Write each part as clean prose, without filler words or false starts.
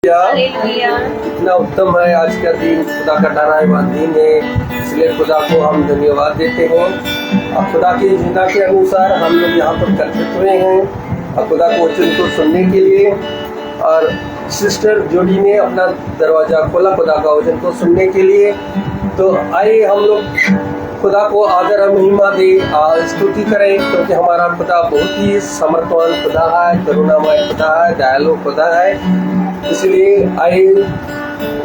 इतना उत्तम है आज का दिन, खुदा का ठहराया हुआ दिन है, इसलिए खुदा को हम धन्यवाद देते हैं। और खुदा की योजना के अनुसार हम लोग यहाँ पर एकत्रित हुए हैं और खुदा को वचन को सुनने के लिए। और सिस्टर जोड़ी ने अपना दरवाजा खोला खुदा का वचन को सुनने के लिए। तो आइए हम लोग खुदा को आदर और महिमा दे, स्तुति करें, क्योंकि हमारा खुदा बहुत ही समर्थवान खुदा है, करुणामय खुदा है, दयालु खुदा है। इसलिए आइए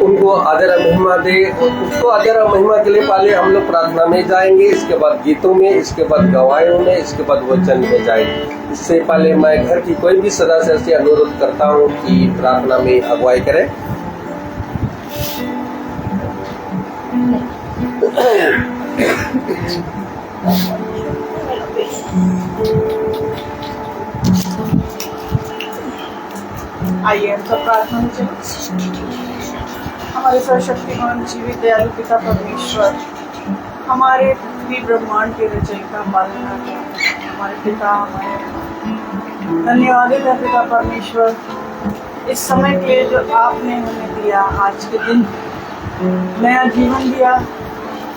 उनको आदर और महिमा दे। उसको आदर और महिमा के लिए पहले हम लोग प्रार्थना में जाएंगे, इसके बाद गीतों में, इसके बाद गवाहियों में, इसके बाद वचन में जाएंगे। इससे पहले मैं घर की कोई भी सदस्य से अनुरोध करता हूँ कि प्रार्थना में अगुवाई करें। आइए हम सब प्रार्थना में चलें। हमारे सर्वशक्तिमान जीवित दयालु पिता परमेश्वर, हमारे भी ब्रह्मांड के रचयिता पालनहार हमारे पिता, हमारे धन्यवादित है पिता परमेश्वर इस समय के लिए जो आपने हमें दिया, आज के दिन नया जीवन दिया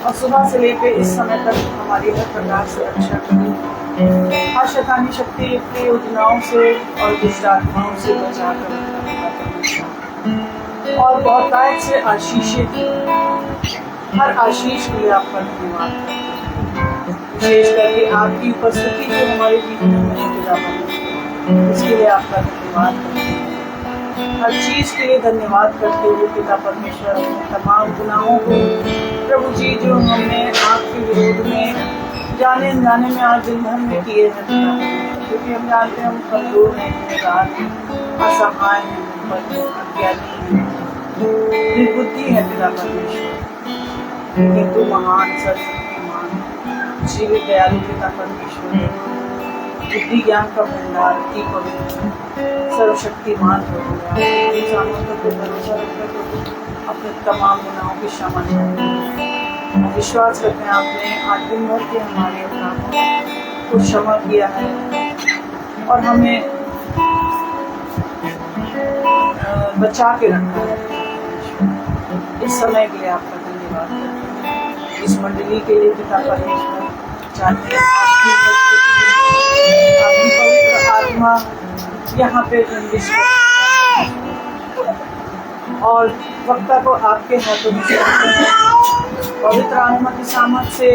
और सुबह से लेकर इस समय तक हमारी हर प्रकार से रक्षा करी, हर शैतानी शक्ति की योजनाओं से और दुष्ट आत्माओं से बचा कर और बहुतायत से आशीषित हर आशीष के लिए आपका धन्यवाद। विशेष करके आपकी उपस्थिति जो हमारे जीवन में है, इसके लिए आपका धन्यवाद। हर चीज के लिए धन्यवाद करते हुए पिता परमेश्वर अपने तमाम गुनाहों को प्रभु जी जो हमने आपके विरोध में जाने अनजाने में आज दिन भर में किए हैं, क्योंकि हम जानते हैं हम कमजोर हैं, गुनहगार हैं, असहाय हैं, अज्ञानी हैं, निर्बुद्धि है पिता परमेश्वर। लेकिन तू महान सर्वशक्तिमान जीवित दयालु पिता परमेश्वर, बुद्धि ज्ञान का भंडार की पवित्र सर्वशक्तिमान हो इंसानों पर भरोसा रखकर अपने तमाम गुनाहों की क्षमा चाहते। विश्वास करते हैं आपने आज दिन भर के हमारे अपराधों को क्षमा किया है और हमें बचा के रखा है। इस समय के लिए आपका धन्यवाद। इस मंडली के लिए पिता परमेश्वर चाहते हैं आपकी पवित्र आत्मा यहाँ पे बंदिश और वक्ता को आपके हाथों में पवित्र आत्मा की सामर्थ से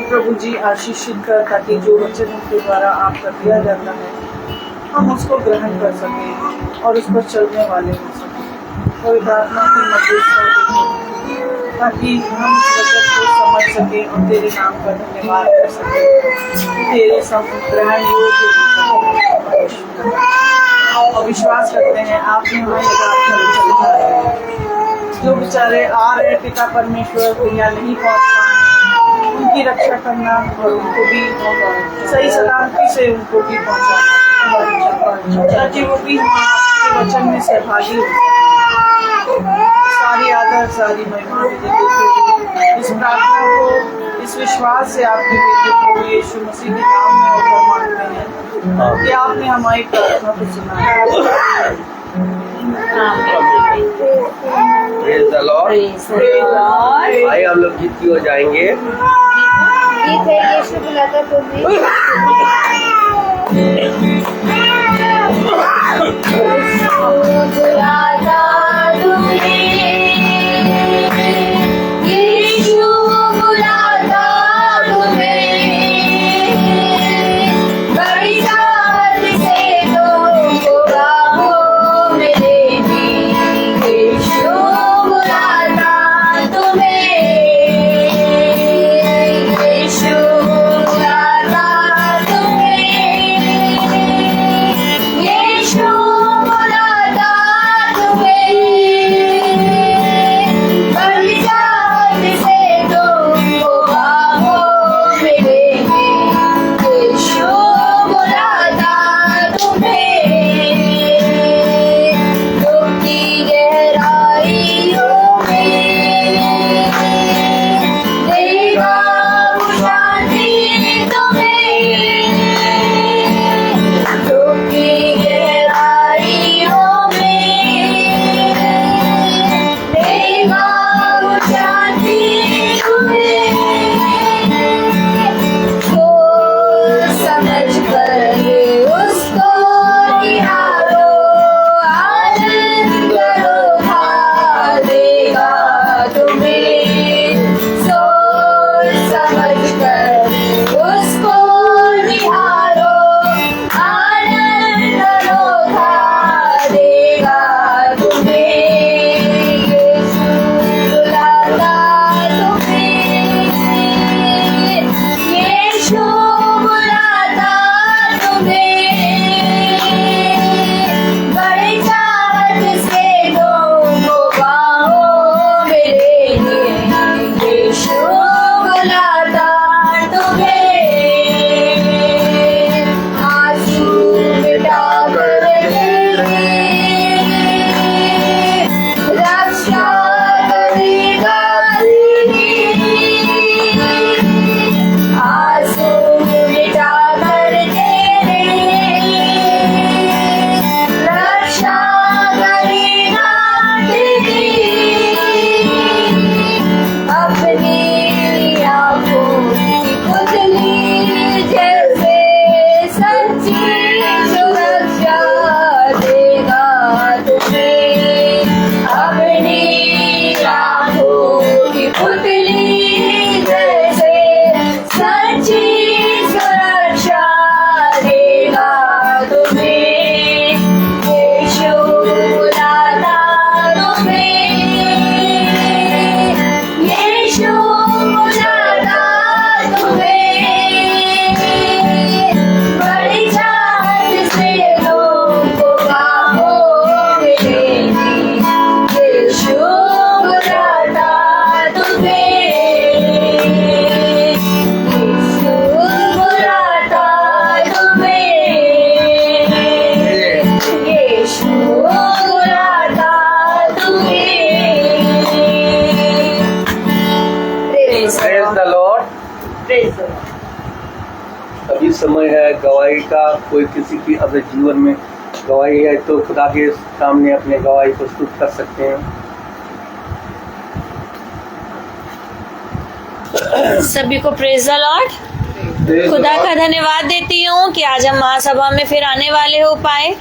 प्रभु जी आशीषित कर, ताकि जो वचन उनके द्वारा आपका दिया जाता है हम उसको ग्रहण कर सकें और उस पर चलने वाले हो सकें। पवित्र आत्मा की मदद ताकि हम इस वचन को समझ सकें और तेरे नाम का धन्यवाद कर सकें, तेरे ग्रहण योग्य और विश्वास करते हैं आपने हमारे जो बेचारे आ रहे पिता परमेश्वर दुनिया नहीं पहुंच पाए, उनकी रक्षा करना और उनको भी सही सलामती से उनको भी पहुंचाना, ताकि वो भी आपके वचन में सहभागी हो। सारी आदर सारी महिमा इस प्रार्थना को इस विश्वास से आपके बेटे प्रभु यीशु मसीह के नाम में होकर मांगते हैं कि आपने हमारी प्रार्थना को सुना है। Praise the Lord. आइए हम लोग गीत की ओर जाएंगे। गीत है यीशु बुलाता तुम्हें। Yeshua, गवाही का कोई किसी की अगर जीवन में गवाही है तो खुदा के सामने अपने गवाही प्रस्तुत कर सकते हैं। सभी को प्रेज द लॉर्ड। खुदा का धन्यवाद देती हूँ कि आज हम महासभा में फिर आने वाले हो पाए।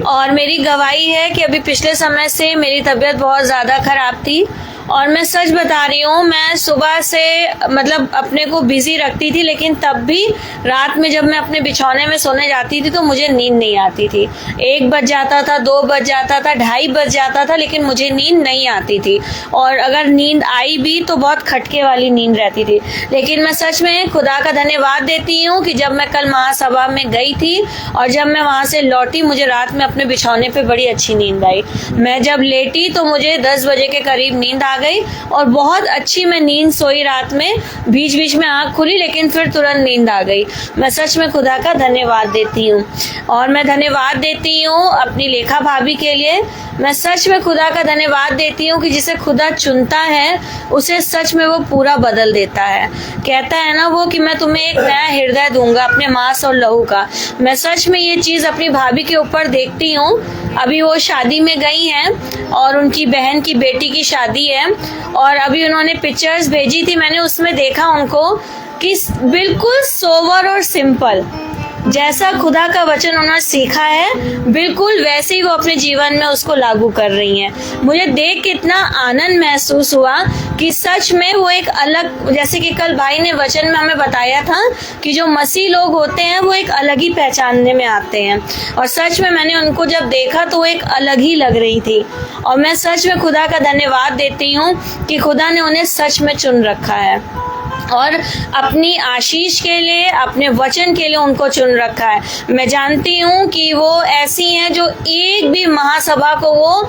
और मेरी गवाही है कि अभी पिछले समय से मेरी तबीयत बहुत ज़्यादा खराब थी और मैं सच बता रही हूँ, मैं सुबह से मतलब अपने को बिजी रखती थी, लेकिन तब भी रात में जब मैं अपने बिछौने में सोने जाती थी तो मुझे नींद नहीं आती थी। 1 बज जाता था, 2 बज जाता था, 2:30 बज जाता था, लेकिन मुझे नींद नहीं आती थी। और अगर नींद आई भी तो बहुत खटके वाली नींद रहती थी। लेकिन मैं सच में खुदा का धन्यवाद देती हूँ कि जब मैं कल महासभा में गई थी और जब मैं वहाँ से लौटी, मुझे रात में अपने बिछौने पे बड़ी अच्छी नींद आई। मैं जब लेटी तो मुझे 10 बजे के करीब नींद आ गई और बहुत अच्छी मैं नींद सोई। रात में बीच बीच में आंख खुली लेकिन फिर तुरंत नींद आ गई। मैं सच में खुदा का धन्यवाद देती हूँ। और मैं धन्यवाद देती हूँ अपनी लेखा भाभी के लिए। मैं सच में खुदा का धन्यवाद देती हूँ कि जिसे खुदा चुनता है उसे सच में वो पूरा बदल देता है। कहता है ना वो कि मैं तुम्हें एक नया हृदय दूंगा अपने मांस और लहू का। मैं सच में ये चीज अपनी भाभी के ऊपर देखती हूँ। अभी वो शादी में गई हैं और उनकी बहन की बेटी की शादी है और अभी उन्होंने पिक्चर्स भेजी थी। मैंने उसमें देखा उनको कि बिल्कुल सोबर और सिंपल, जैसा खुदा का वचन उन्होंने सीखा है बिल्कुल वैसे ही वो अपने जीवन में उसको लागू कर रही हैं। मुझे देख के इतना आनंद महसूस हुआ कि सच में वो एक अलग, जैसे कि कल भाई ने वचन में हमें बताया था कि जो मसीह लोग होते हैं वो एक अलग ही पहचानने में आते हैं। और सच में मैंने उनको जब देखा तो वो एक अलग ही लग रही थी। और मैं सच में खुदा का धन्यवाद देती हूँ कि खुदा ने उन्हें सच में चुन रखा है और अपनी आशीष के लिए, अपने वचन के लिए उनको चुन रखा है। मैं जानती हूँ कि वो ऐसी हैं जो एक भी महासभा को वो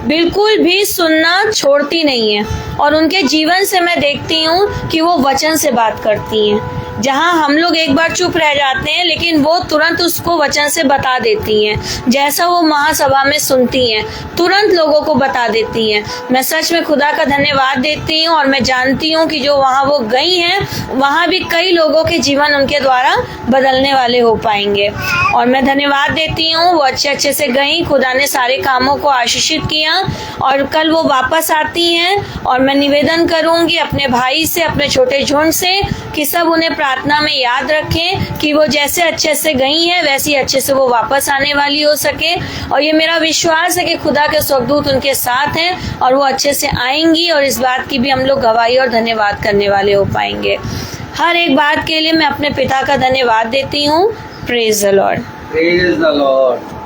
बिल्कुल भी सुनना छोड़ती नहीं है और उनके जीवन से मैं देखती हूँ कि वो वचन से बात करती हैं। जहाँ हम लोग एक बार चुप रह जाते हैं लेकिन वो तुरंत उसको वचन से बता देती हैं। जैसा वो महासभा में सुनती हैं तुरंत लोगों को बता देती हैं। मैं सच में खुदा का धन्यवाद देती हूँ और मैं जानती हूँ कि जो वहाँ वो गई हैं वहाँ भी कई लोगों के जीवन उनके द्वारा बदलने वाले हो पाएंगे। और मैं धन्यवाद देती हूँ वो अच्छे से गई, खुदा ने सारे कामों को आशीषित किया और कल वो वापस आती हैं। और मैं निवेदन करूँगी अपने भाई से, अपने छोटे झुंड से कि सब उन्हें प्रार्थना में याद रखें कि वो जैसे अच्छे से गई हैं वैसे अच्छे से वो वापस आने वाली हो सके। और ये मेरा विश्वास है कि खुदा के स्वर्गदूत उनके साथ हैं और वो अच्छे से आएंगी और इस बात की भी हम लोग गवाही और धन्यवाद करने वाले हो पाएंगे। हर एक बात के लिए मैं अपने पिता का धन्यवाद देती हूँ। Praise the lord. Praise the lord.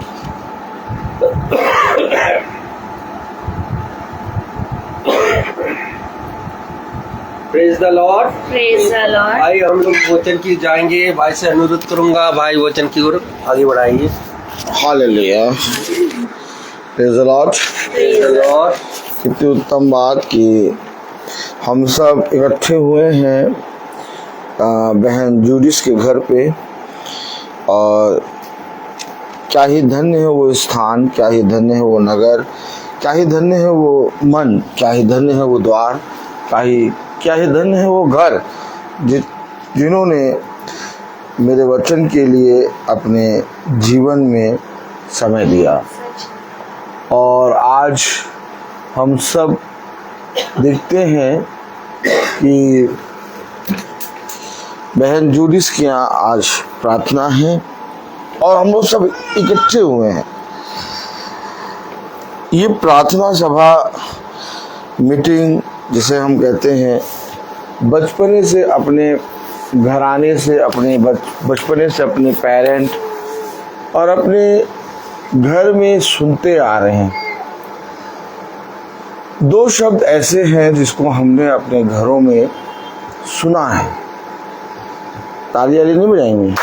Praise the lord. Praise the Lord. भाई हम लोग वचन की जाएंगे। भाई से अनुरोध करूंगा, भाई वचन की ओर आगे बढ़ाइए। Hallelujah. Praise the lord. Praise the Lord. कितनी उत्तम बात कि हम सब इकट्ठे हुए हैं बहन जूडिस के घर पे। और क्या ही धन्य है वो स्थान, क्या ही धन्य है वो नगर, क्या ही धन्य है वो मन, क्या ही धन्य है वो द्वार, क्या ही धन्य है वो घर जिन्होंने मेरे वचन के लिए अपने जीवन में समय दिया। और आज हम सब देखते हैं कि बहन जूडिस के यहाँ आज प्रार्थना है और हम लोग सब इकट्ठे हुए हैं। ये प्रार्थना सभा मीटिंग जिसे हम कहते हैं, बचपने से अपने घराने से, अपने बचपने से अपने पेरेंट और अपने घर में सुनते आ रहे हैं। 2 शब्द ऐसे हैं जिसको हमने अपने घरों में सुना है। तालियां नहीं बजाएंगे।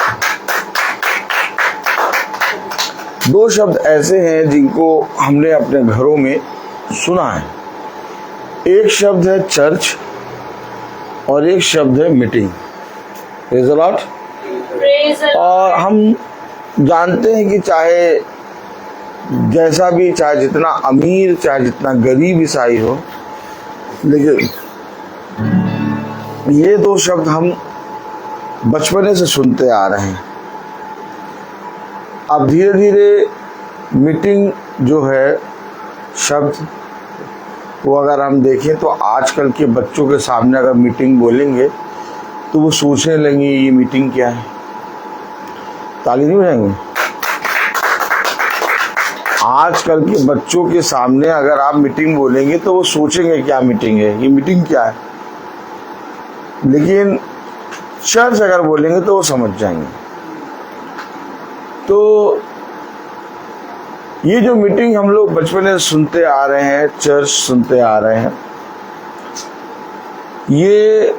2 शब्द ऐसे हैं जिनको हमने अपने घरों में सुना है। एक शब्द है चर्च और एक शब्द है मीटिंग। Praise the Lord. और हम जानते हैं कि चाहे जैसा भी, चाहे जितना अमीर, चाहे जितना गरीब ईसाई हो, लेकिन ये 2 शब्द हम बचपने से सुनते आ रहे हैं। अब धीरे धीरे मीटिंग जो है शब्द वो अगर हम देखें तो आजकल के बच्चों के सामने अगर मीटिंग बोलेंगे तो वो सोचने लगेंगे ये मीटिंग क्या है। ताली नहीं बजाएंगे। आजकल के बच्चों के सामने अगर आप मीटिंग बोलेंगे तो वो सोचेंगे क्या मीटिंग है, ये मीटिंग क्या है। लेकिन चर्च अगर बोलेंगे तो वो समझ जाएंगे। तो ये जो मीटिंग हम लोग बचपन से सुनते आ रहे हैं, चर्च सुनते आ रहे हैं, ये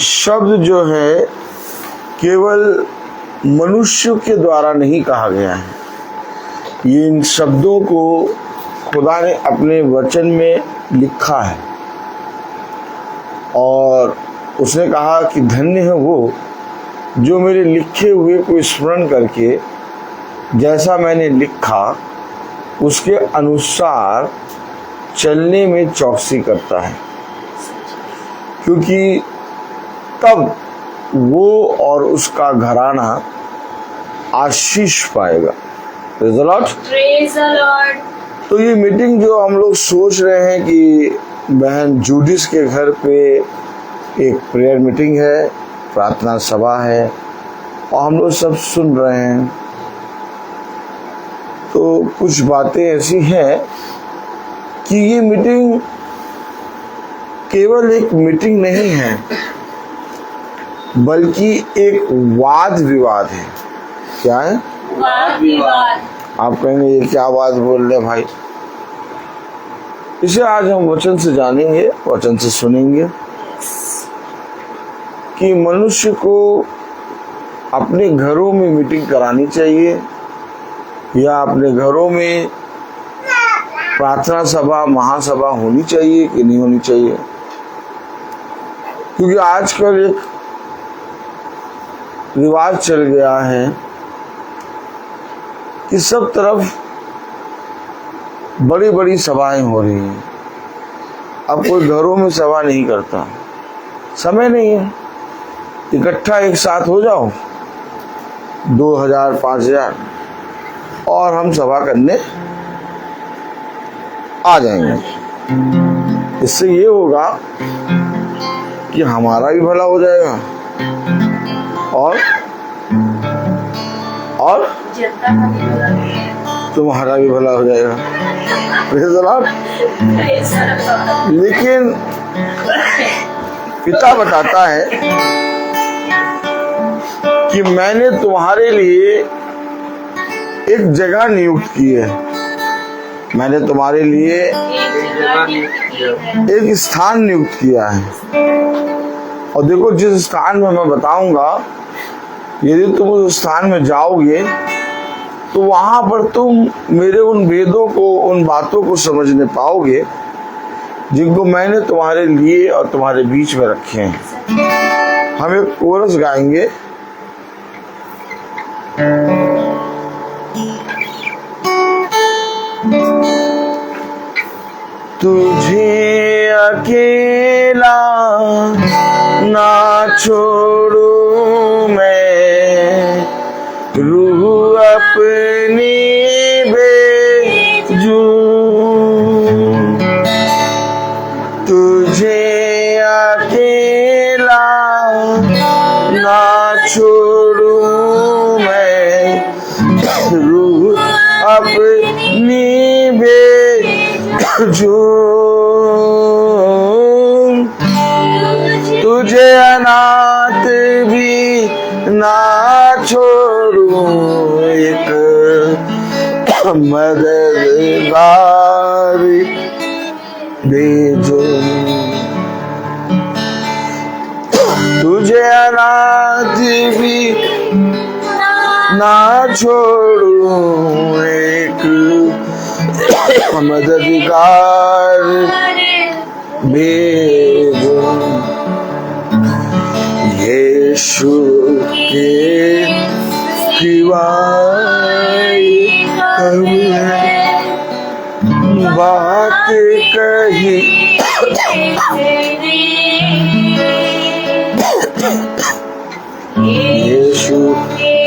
शब्द जो है केवल मनुष्य के द्वारा नहीं कहा गया है। ये इन शब्दों को खुदा ने अपने वचन में लिखा है और उसने कहा कि धन्य है वो जो मेरे लिखे हुए को स्मरण करके जैसा मैंने लिखा उसके अनुसार चलने में चौकसी करता है, क्योंकि तब वो और उसका घराना आशीष पाएगा। Praise the Lord. Praise the Lord. तो ये मीटिंग जो हम लोग सोच रहे हैं कि बहन जूडिस के घर पे एक प्रेयर मीटिंग है, प्रार्थना सभा है और हम लोग सब सुन रहे हैं, तो कुछ बातें ऐसी हैं कि ये मीटिंग केवल एक मीटिंग नहीं है बल्कि एक वाद विवाद है। क्या है? वाद विवाद। आप कहेंगे ये क्या बात बोल रहे भाई। इसे आज हम वचन से जानेंगे, वचन से सुनेंगे कि मनुष्य को अपने घरों में मीटिंग करानी चाहिए या अपने घरों में प्रार्थना सभा, महासभा होनी चाहिए कि नहीं होनी चाहिए। क्योंकि आजकल एक रिवाज चल गया है कि सब तरफ बड़ी बड़ी सभाएं हो रही हैं। अब कोई घरों में सभा नहीं करता, समय नहीं है। इकट्ठा एक साथ हो जाओ 2000 5000 और हम सभा करने आ जाएंगे। इससे ये होगा कि हमारा भी भला हो जाएगा और तुम्हारा भी भला हो जाएगा। लेकिन पिता बताता है कि मैंने तुम्हारे लिए एक जगह नियुक्त की है, मैंने तुम्हारे लिए एक स्थान नियुक्त किया है। और देखो जिस स्थान में मैं बताऊंगा, यदि तुम उस स्थान में जाओगे तो वहां पर तुम मेरे उन वेदों को, उन बातों को समझने पाओगे जिनको मैंने तुम्हारे लिए और तुम्हारे बीच में रखे हैं। हम एक कोरस गाएंगे। तुझे अकेला ना छोड़ू मैं, रूह अपनी भेजूं। तुझे अकेला ना छोड़ू मैं, रूह अपनी भेजूं। तुझे अनाथ भी ना छोड़ू, एक मददगार भेजो। तुझे अनाथ भी ना छोड़ू, एक मददगार भेजो। यीशु के सिवाय कब है बात कही, यीशु के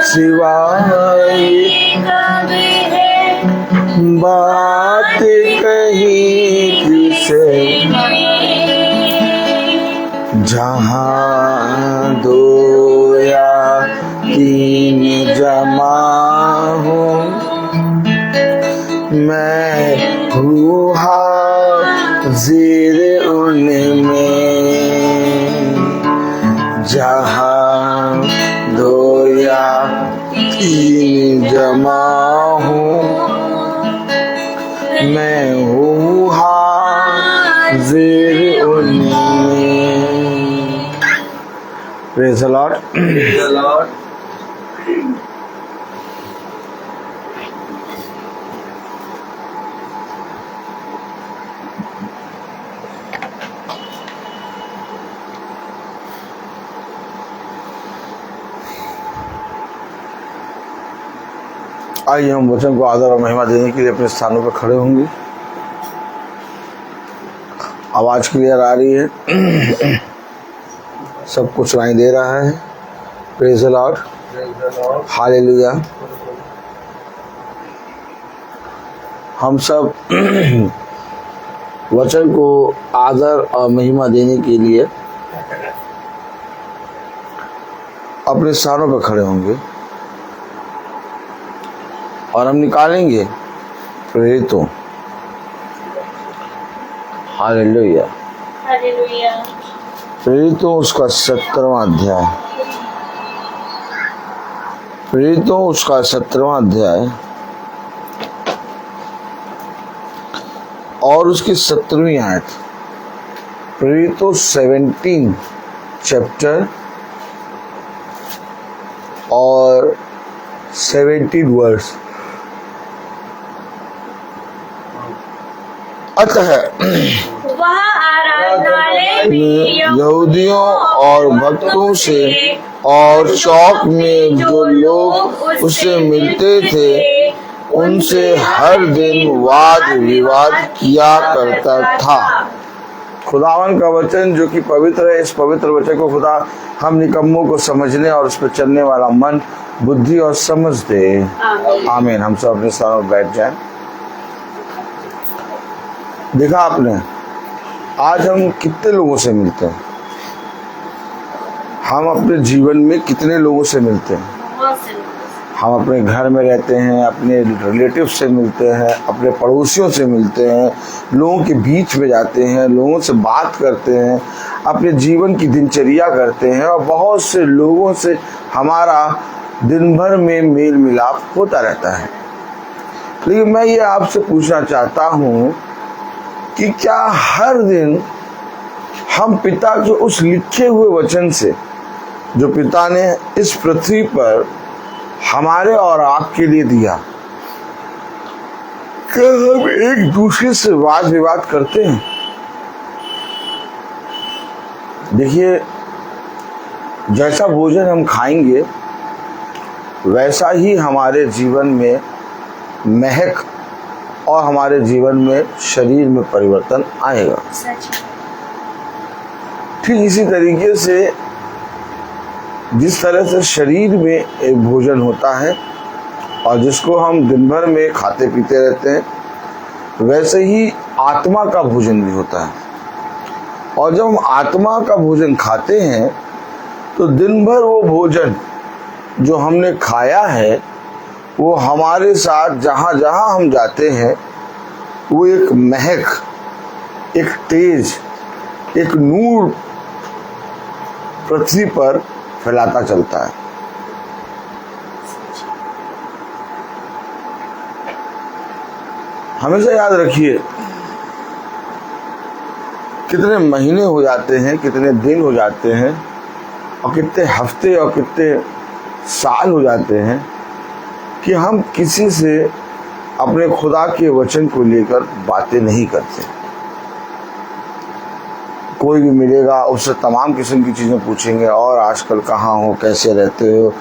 सिवाय कभी है बात कही किसे, जहाँ दो या तीन जमा हो, मैं हूँ हाज़िर उनमें, जहाँ दो या तीन जमा हो, मैं हूँ हाज़िर उनमें। Praise the Lord. Praise the Lord. आइए हम वचन को आदर और महिमा देने के लिए अपने स्थानों पर खड़े होंगे। आवाज क्लियर आ रही है, सब कुछ सुनाई दे रहा है। Praise the Lord, Praise the Lord. Hallelujah. हम सब वचन को आदर और महिमा देने के लिए अपने स्थानों पर खड़े होंगे और हम निकालेंगे प्रेरितों, हालेलुया, हालेलुया। प्रेरितों उसका 17वां अध्याय, प्रेरितों उसका 17वां अध्याय और उसकी 17वीं आयत। प्रेरितों 17 चैप्टर और 17 वर्स। अतः वह आराधनालय में यहूदियों और भक्तों से और चौक में जो लोग उससे मिलते थे उनसे हर दिन वाद विवाद किया करता था। खुदावन का वचन जो कि पवित्र है, इस पवित्र वचन को खुदा हम निकम्मों को समझने और उस पर चलने वाला मन, बुद्धि और समझ दे। आमीन। हम सब अपने स्थानों पर बैठ जाएं। देखा आपने, आज हम कितने लोगों से मिलते हैं, हम अपने जीवन में कितने लोगों से मिलते हैं। हम अपने घर में रहते हैं, अपने रिलेटिव से मिलते हैं, अपने पड़ोसियों से मिलते हैं, लोगों के बीच में जाते हैं, लोगों से बात करते हैं, अपने जीवन की दिनचर्या करते हैं और बहुत से लोगों से हमारा दिन भर में मेल मिलाप होता रहता है। लेकिन मैं ये आपसे पूछना चाहता हूँ कि क्या हर दिन हम पिता के उस लिखे हुए वचन से जो पिता ने इस पृथ्वी पर हमारे और आपके लिए दिया, क्या हम एक दूसरे से वाद विवाद करते हैं? देखिए, जैसा भोजन हम खाएंगे वैसा ही हमारे जीवन में महक और हमारे जीवन में शरीर में परिवर्तन आएगा। ठीक इसी तरीके से जिस तरह से शरीर में एक भोजन होता है और जिसको हम दिन भर में खाते पीते रहते हैं, वैसे ही आत्मा का भोजन भी होता है। और जब हम आत्मा का भोजन खाते हैं तो दिन भर वो भोजन जो हमने खाया है वो हमारे साथ जहाँ जहाँ हम जाते हैं वो एक महक, एक तेज, एक नूर पृथ्वी पर फैलाता चलता है। हमेशा याद रखिए, कितने महीने हो जाते हैं, कितने दिन हो जाते हैं और कितने हफ्ते और कितने साल हो जाते हैं कि हम किसी से अपने खुदा के वचन को लेकर बातें नहीं करते। कोई भी मिलेगा उससे तमाम किस्म की चीज़ें पूछेंगे, और आजकल कहाँ हो, कैसे रहते हो,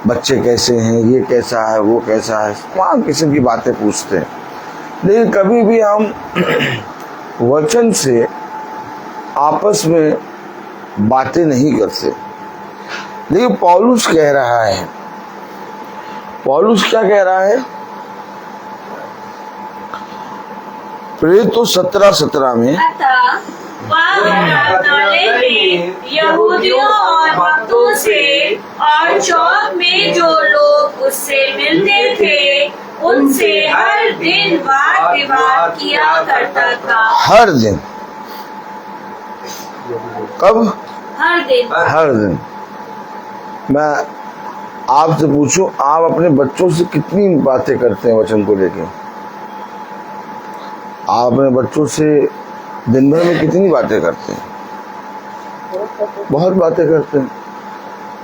बच्चे कैसे हैं, ये कैसा है, वो कैसा है, तमाम किस्म की बातें पूछते हैं। लेकिन कभी भी हम वचन से आपस में बातें नहीं करते। लेकिन पौलुस कह रहा है, पौलुस क्या कह रहा है? प्रेरितों 17:17 में, अतः वह आराधनालय में यहूदियों और भक्तों से और चौक में जो लोग उससे मिलते थे उनसे हर दिन वाद विवाद किया करता था। हर दिन। कब? हर दिन। हर दिन। मैं आपसे पूछूं, आप अपने बच्चों से कितनी बातें करते हैं वचन को लेके? आप अपने बच्चों से दिन भर में कितनी बातें करते हैं? बहुत बातें करते हैं।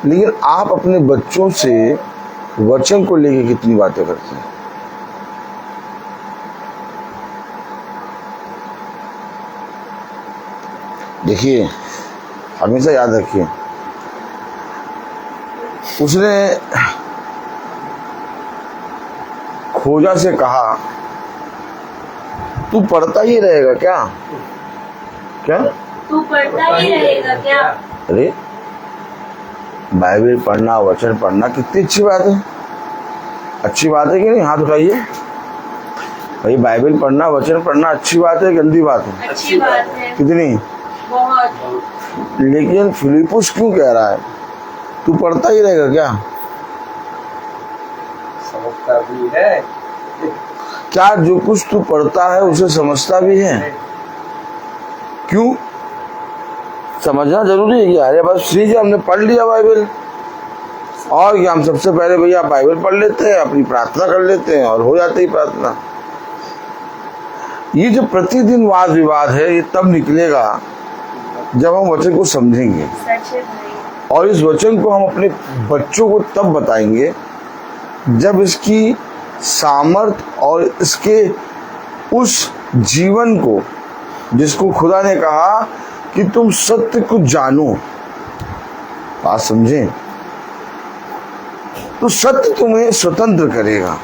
लेकिन आप अपने बच्चों से वचन को लेके कितनी बातें करते हैं? देखिए, हमेशा याद रखिए, उसने खोजा से कहा, तू पढ़ता ही रहेगा क्या? क्या तू पढ़ता ही रहेगा क्या? अरे बाइबल पढ़ना, वचन पढ़ना कितनी अच्छी बात है। अच्छी बात है कि नहीं? हाथ उठाइए भाई। बाइबल पढ़ना, वचन पढ़ना अच्छी बात है, गंदी बात है? अच्छी बात है। कितनी? बहुत। लेकिन फिलिपुस क्यों कह रहा है तू पढ़ता ही रहेगा क्या? समझता भी है। क्या जो कुछ तू पढ़ता है उसे समझता भी है? क्यों? समझना जरूरी है क्या? अरे बस ठीक है, हमने पढ़ लिया बाइबल, और क्या, हम सबसे पहले भैया बाइबल पढ़ लेते हैं, अपनी प्रार्थना कर लेते हैं और हो जाती है प्रार्थना। ये जो प्रतिदिन वाद विवाद है, ये तब निकलेगा जब हम वचन को समझेंगे, सच है भाई। और इस वचन को हम अपने बच्चों को तब बताएंगे जब इसकी सामर्थ और इसके उस जीवन को, जिसको खुदा ने कहा कि तुम सत्य को जानो, बात समझें, तो सत्य तुम्हें स्वतंत्र करेगा।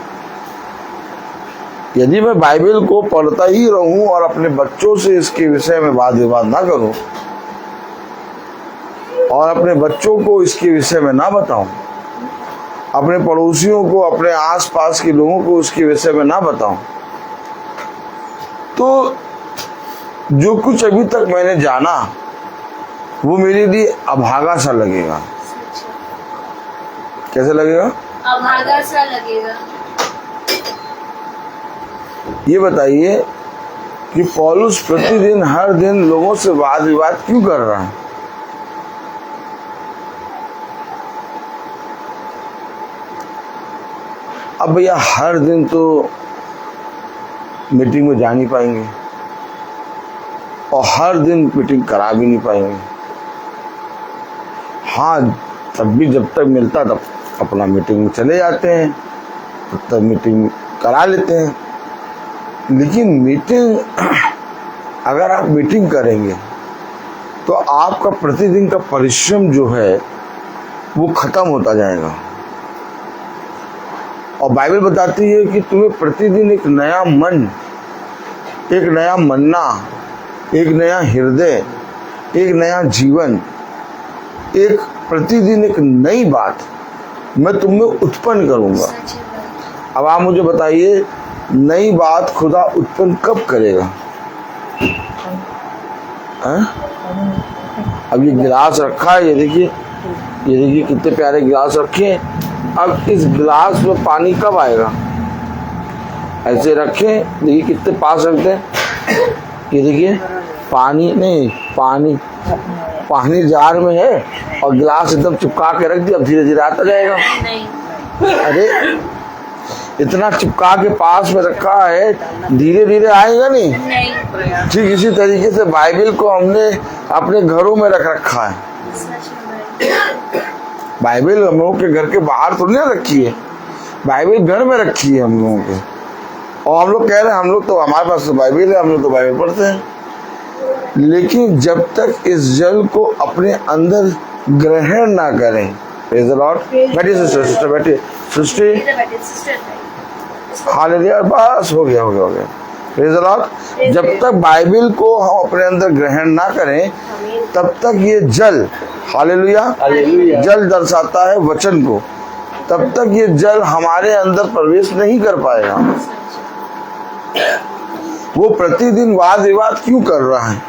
यदि मैं बाइबल को पढ़ता ही रहूं और अपने बच्चों से इसके विषय में वाद विवाद ना करूं और अपने बच्चों को इसके विषय में ना बताऊं, अपने पड़ोसियों को, अपने आसपास के लोगों को उसके विषय में ना बताऊं, तो जो कुछ अभी तक मैंने जाना वो मेरे लिए अभागा सा लगेगा। कैसे लगेगा? अभागा सा लगेगा। ये बताइए कि पौलुस प्रतिदिन हर दिन लोगों से वाद विवाद क्यों कर रहा है? अब भैया हर दिन तो मीटिंग में जा नहीं पाएंगे और हर दिन मीटिंग करा भी नहीं पाएंगे। हाँ, तब भी जब तक मिलता तब अपना मीटिंग में चले जाते हैं, तब मीटिंग करा लेते हैं। लेकिन मीटिंग, अगर आप मीटिंग करेंगे तो आपका प्रतिदिन का परिश्रम जो है वो खत्म होता जाएगा। और बाइबल बताती है कि तुम्हें प्रतिदिन एक नया मन, एक नया मन्ना, एक नया हृदय, एक नया जीवन, एक प्रतिदिन एक नई बात मैं तुम में उत्पन्न करूंगा। अब आप मुझे बताइए, नई बात खुदा उत्पन्न कब करेगा? अब ये गिलास रखा है, ये देखिए कितने प्यारे गिलास रखे हैं। अब इस गिलास में पानी कब आएगा? ऐसे रखें, देखिए कितने पास रखते हैं। ये देखिए पानी नहीं, पानी जार में है और गिलास एकदम चिपका के रख दिया, अब धीरे धीरे आता जाएगा। नहीं। अरे इतना चिपका के पास में रखा है, धीरे धीरे आएगा नहीं। ठीक इसी तरीके से बाइबल को हमने अपने घरों में रख रखा है। बाइबल हम लोगों के घर के बाहर तो नहीं रखी है, बाइबल घर में रखी है हम लोगों के। और हम लोग कह रहे हैं, हम लोग तो, हमारे पास तो बाइबल है, हम लोग तो बाइबल पढ़ते हैं। लेकिन जब तक इस जल को अपने अंदर ग्रहण ना करें, प्रेज़ द लॉर्ड। बैठिए सिस्टर, बैठिए सृष्टि। हालेलुया, बस हो गया। Praise the Lord. जब तक बाइबल को हम अपने अंदर ग्रहण ना करें तब तक ये जल, हालेलुया, हालेलुया। जल दर्शाता है वचन को, तब तक ये जल हमारे अंदर प्रवेश नहीं कर पाएगा। वो प्रतिदिन वाद विवाद क्यों कर रहा है?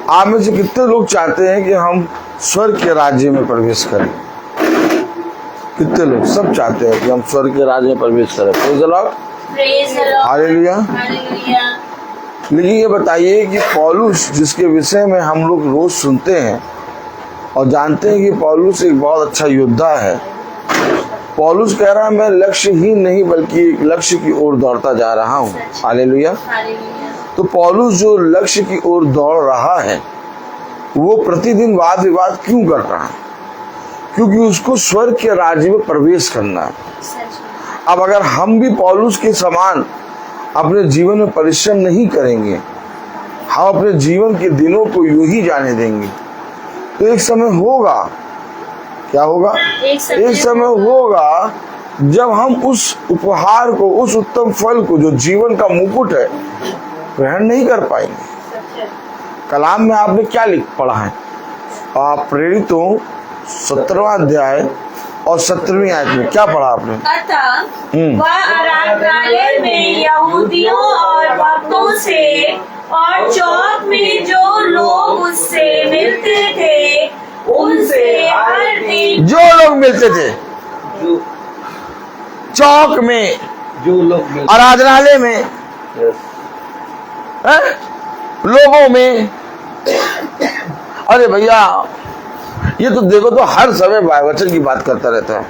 आप में से कितने लोग चाहते हैं कि हम स्वर्ग के राज्य में प्रवेश करें? कितने लोग? सब चाहते हैं कि हम स्वर्ग के राज्य में प्रवेश करें। Praise the lord, praise the Lord, hallelujah. Hallelujah. लेकिन ये बताइए कि पौलुस, जिसके विषय में हम लोग रोज सुनते हैं और जानते हैं कि पौलुस एक बहुत अच्छा योद्धा है, पौलुस कह रहा है मैं लक्ष्यहीन नहीं बल्कि एक लक्ष्य की ओर दौड़ता जा रहा हूँ। हालेलुया। हालेलुया। तो पौलुस जो लक्ष्य की ओर दौड़ रहा है वो प्रतिदिन वाद विवाद क्यों कर रहा है? क्योंकि उसको स्वर्ग के राज्य में प्रवेश करना है। अब अगर हम भी पौलुस के समान अपने जीवन में परिश्रम नहीं करेंगे, हम अपने जीवन के दिनों को यूं ही जाने देंगे, तो एक समय होगा, क्या होगा? एक समय होगा जब हम उस उपहार को, उस उत्तम फल को, जो जीवन का मुकुट है, ग्रहण नहीं कर पाएंगे। कलाम में आपने क्या पढ़ा है? आप प्रेरितों 17वां अध्याय और 17वीं आयत में क्या पढ़ा आपने? अतः वह आराधनालय में यहूदियों और भक्तों से और चौक में जो लोग उससे मिलते थे उनसे हर दिन, जो लोग मिलते थे जो चौक में, जो लोग मिलते आराधनालय में, हैं? लोगों में। अरे भैया ये तो देखो तो हर समय वचन की बात करता रहता है।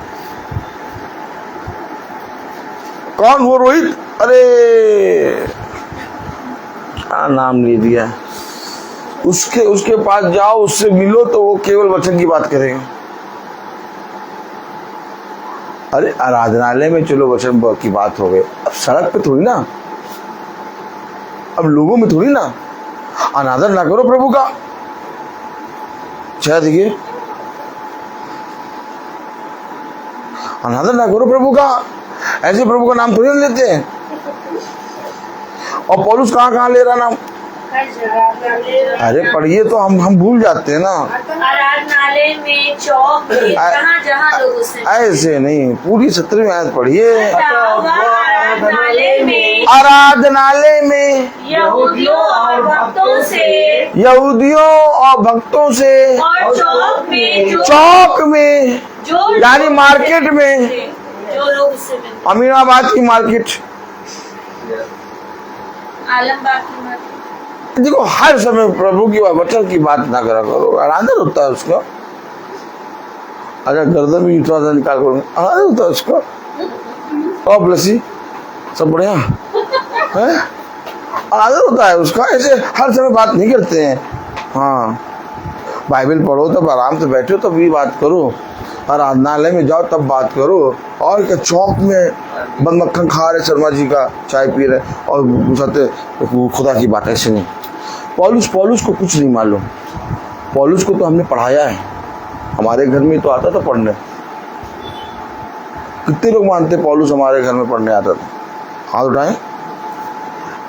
कौन वो? रोहित, अरे क्या नाम ले दिया, उसके पास जाओ, उससे मिलो तो वो केवल वचन की बात करेगा। अरे आराधनालय में चलो वचन की बात हो गई, अब सड़क पे थोड़ी ना, अब लोगों में थोड़ी ना। अनादर ना करो प्रभु का। अच्छा देखिए, अनादर ना करो प्रभु का, ऐसे प्रभु का नाम थोड़ी ना लेते हैं। और पौलुस कहाँ कहाँ ले रहा नाम? अरे पढ़िए तो हम भूल जाते हैं ना। आराधनालय में, चौक में, जहाँ जहाँ लोग उससे, ऐसे नहीं, पूरी 17वीं आयत पढ़िए। आराधनालय में, आराधनालय में यहूदियों और भक्तों से, यहूदियों और भक्तों से, और चौक में, चौक में जो यानी मार्केट में, जो लोग उससे मिलते, अमीनाबाद की मार्केट, आलमबाग की मार्केट। देखो हर समय प्रभु की वचन की बात ना करा करो। आनंद होता है उसका। अगर गर्दन भी थोड़ा सा निकाल करो, आनंद होता है उसका। और ब्लसी सब बढ़िया है, आनंद होता है उसका। ऐसे हर समय बात नहीं करते हैं। हाँ, बाइबल पढ़ो तब आराम से बैठो तब भी बात करो, आराधनालय में जाओ तब बात करो। और क्या चौक में बंद मक्खन खा रहे, शर्मा जी का चाय पी रहे और घुसाते खुदा की बात, ऐसे नहीं। पौलुस को कुछ नहीं मालूम। पौलुस को तो हमने पढ़ाया है, हमारे घर में तो आता था पढ़ने। कितने लोग मानते पौलुस हमारे घर में पढ़ने आता था? हाथ उठाएं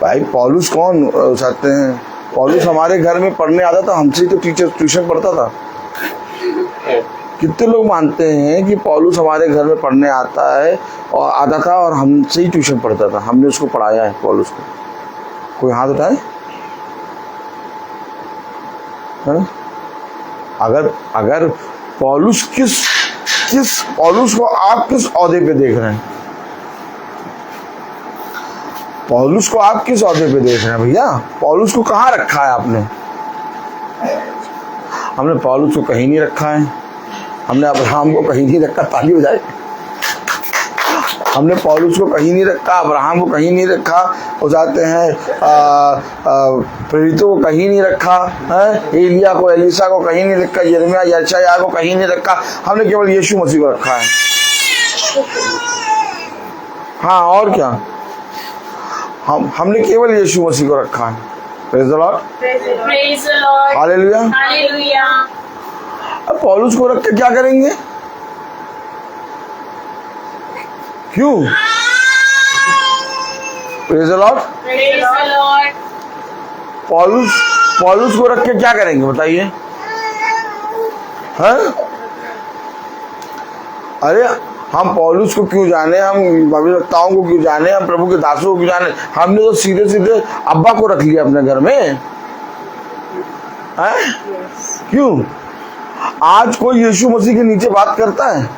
भाई। पौलुस कौन चाहते हैं? पौलुस हमारे घर में पढ़ने आता था, हमसे ही तो टीचर ट्यूशन पढ़ता था। कितने लोग मानते हैं कि पौलुस हमारे घर में पढ़ने आता है और आता था और हमसे ही ट्यूशन पढ़ता था, हमने उसको पढ़ाया है पौलुस को? कोई हाथ उठाए? अगर पौलुस पौलुस को आप किस ओहदे पे देख रहे हैं? पौलुस को आप किस ओहदे पे देख रहे हैं भैया? पौलुस को कहाँ रखा है आपने? हमने पौलुस को कहीं नहीं रखा है। हमने अब्राहम को कहीं नहीं रखा। ताली बजाए। हमने पौलुस को कहीं नहीं रखा, अब्राहम को कहीं नहीं रखा, वो जाते हैं प्रेरितों को कहीं नहीं रखा है, एलिया को, एलिसा को कहीं नहीं रखा, यिर्मयाह यशायाह को कहीं नहीं रखा। हमने केवल यीशु मसीह को रखा है। हाँ, और क्या? हमने केवल यीशु मसीह को रखा है। Praise the Lord, praise the Lord, hallelujah, hallelujah. अब पौलुस को रख के क्या करेंगे? क्यों? Praise the Lord. Praise the Lord. पौलुस को रख के क्या करेंगे बताइए? हैं? अरे हम पौलुस को क्यों जाने, हम भविष्यवक्ताओं को क्यों जाने, हम प्रभु के दासों को क्यों जाने? हमने तो सीधे सीधे अब्बा को रख लिया अपने घर में। हैं? क्यों? आज कोई यीशु मसीह के नीचे बात करता है?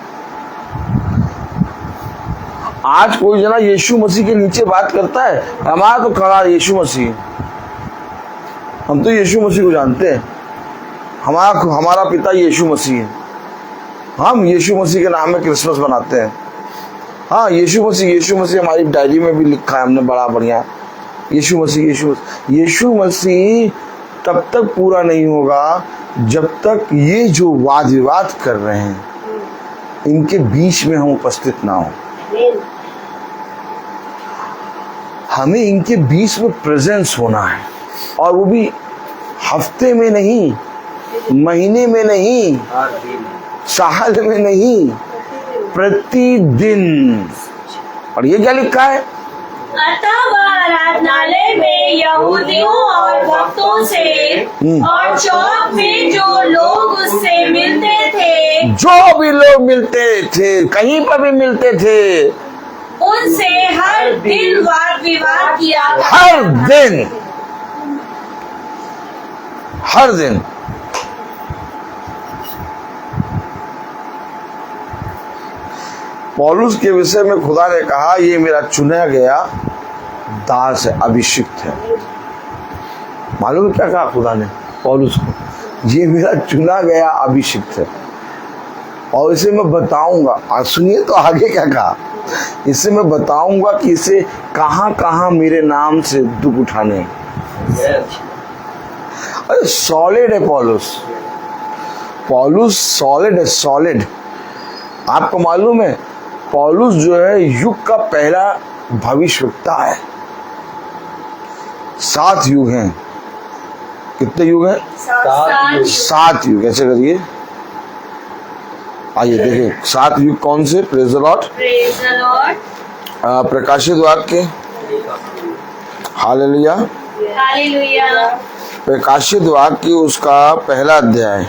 आज कोई जना यीशु मसीह के नीचे बात करता है? हमारा तो खड़ा यीशु मसीह, हम तो यीशु मसीह को जानते हैं। हमारा पिता यीशु मसीह है। हम यीशु मसीह के नाम में क्रिसमस मनाते हैं। हाँ, यीशु मसीह हमारी डायरी में भी लिखा है हमने, बड़ा बढ़िया। यीशु मसीह तब तक पूरा नहीं होगा जब तक ये जो वाद विवाद कर रहे हैं इनके बीच में हम उपस्थित ना हो। हमें इनके बीच में प्रेजेंस होना है, और वो भी हफ्ते में नहीं, महीने में नहीं, साल में नहीं, प्रतिदिन। और ये क्या लिखा है? अतः वह आराधनालय में यहूदियों और भक्तों से और चौक में जो लोग उससे मिलते थे, जो भी लोग मिलते थे, कहीं पर भी मिलते थे, उनसे हर दिन वाद विवाद किया करता हर था। दिन पौलुस के विषय में खुदा ने कहा, ये मेरा चुना गया दास है, अभिषिक्त है। मालूम है क्या कहा खुदा ने पौलुस को? ये मेरा चुना गया अभिषिक्त है। और इसे मैं बताऊंगा, आज सुनिए तो आगे क्या कहा, इसे मैं बताऊंगा कि इसे कहां कहां मेरे नाम से दुख उठाने। अरे सॉलिड है पौलुस सॉलिड है, सॉलिड। आपको मालूम है पौलुस जो है युग का पहला भविष्यवक्ता है। 7 युग हैं। कितने युग हैं? 7 युग। ऐसे करिए, आइए देखिए 7 युग कौन से? Praise the Lord. Praise the Lord. प्रकाशित वाक्य, हालेलुया। Hallelujah. प्रकाशित वाक्य उसका पहला अध्याय।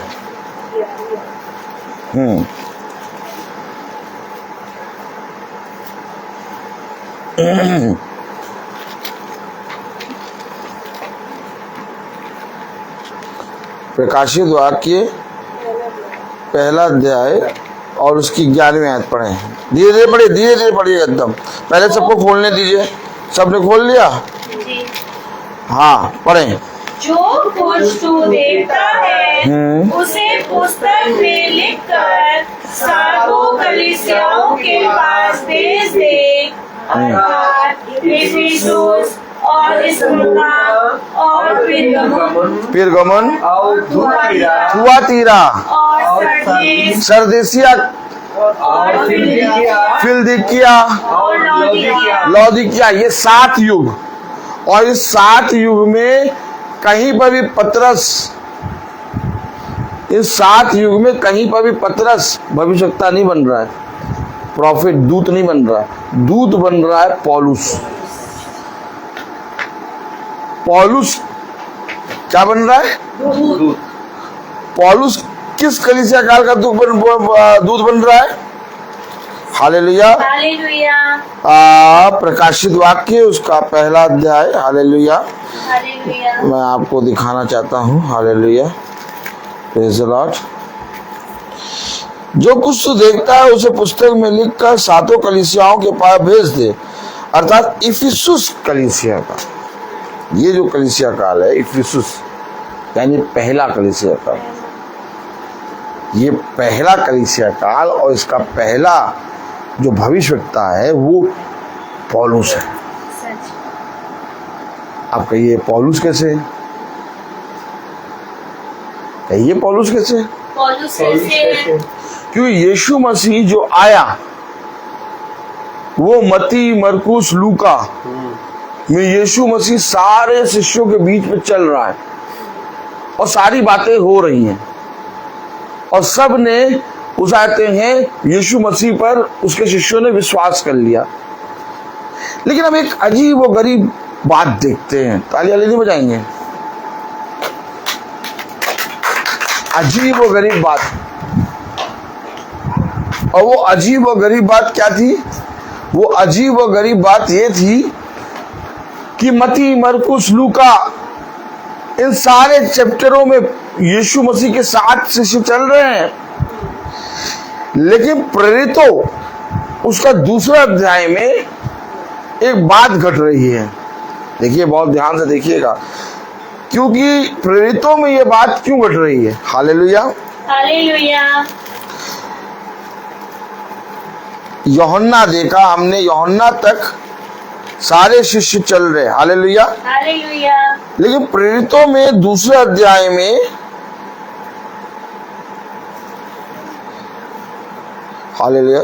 प्रकाशित वाक्य पहला अध्याय और उसकी 11वीं आयत पढ़े। धीरे धीरे पढ़िए एकदम। पहले सबको खोलने दीजिए। सबने खोल लिया? जी। हाँ, पढ़े। जो कुछ तू देखता है उसे पुस्तक में लिखकर सातों कलीसियाओं के पास भेज दे, अर्थात इफिसुस और स्मुर्ना और पिरगमन और थुआतीरा और सरदेसिया और फिलदिकिया और लौदीकिया। ये 7 युग, और इस 7 युग में कहीं पर भी पतरस, इस 7 युग में कहीं पर भी पतरस भविष्यवक्ता नहीं बन रहा है, प्रॉफिट, दूत नहीं बन रहा है। दूत बन रहा है पौलुस। पौलुस क्या बन रहा है? पौलुस किस कलीसिया काल का दूत बन रहा है? हालेलुया। हालेलुया। प्रकाशित वाक्य उसका पहला अध्याय। हालेलुया। हालेलुया। मैं आपको दिखाना चाहता हूँ। Hallelujah, praise the Lord. जो कुछ तू देखता है उसे पुस्तक में लिखकर सातों कलीसियाओं के पास भेज दे, अर्थात इफिसुस कलीसिया का। ये जो कलीसिया काल है इफिसुस, यानी पहला कलीसिया काल, ये पहला कलीसिया काल, और इसका पहला जो भविष्यवक्ता है वो पौलुस है। आप कहिए पौलुस कैसे? कहिए पौलुस कैसे? पौलुस कैसे? क्योंकि यीशु मसीह जो आया वो मती, मरकुस, लूका में यीशु मसीह सारे शिष्यों के बीच में चल रहा है और सारी बातें हो रही हैं, और सब ने उस आते हैं यीशु मसीह पर उसके शिष्यों ने विश्वास कर लिया। लेकिन हम एक अजीब व गरीब बात देखते हैं, तालियां नहीं बजाएंगे, अजीब व गरीब बात। और वो अजीब व गरीब बात क्या थी? वो अजीब व गरीब बात ये थी कि मत्ती, मरकुस, लूका, इन सारे चैप्टरों में यीशु मसीह के 7 शिष्य चल रहे हैं, लेकिन प्रेरितों उसका दूसरा अध्याय में एक बात घट रही है। देखिए, बहुत ध्यान से देखिएगा, क्योंकि प्रेरितों में ये बात क्यों घट रही है। Hallelujah, hallelujah. यूहन्ना देखा हमने, यूहन्ना तक सारे शिष्य चल रहे, हालेलुया, हालेलुया। लेकिन प्रेरितों में दूसरे अध्याय में हालेलुया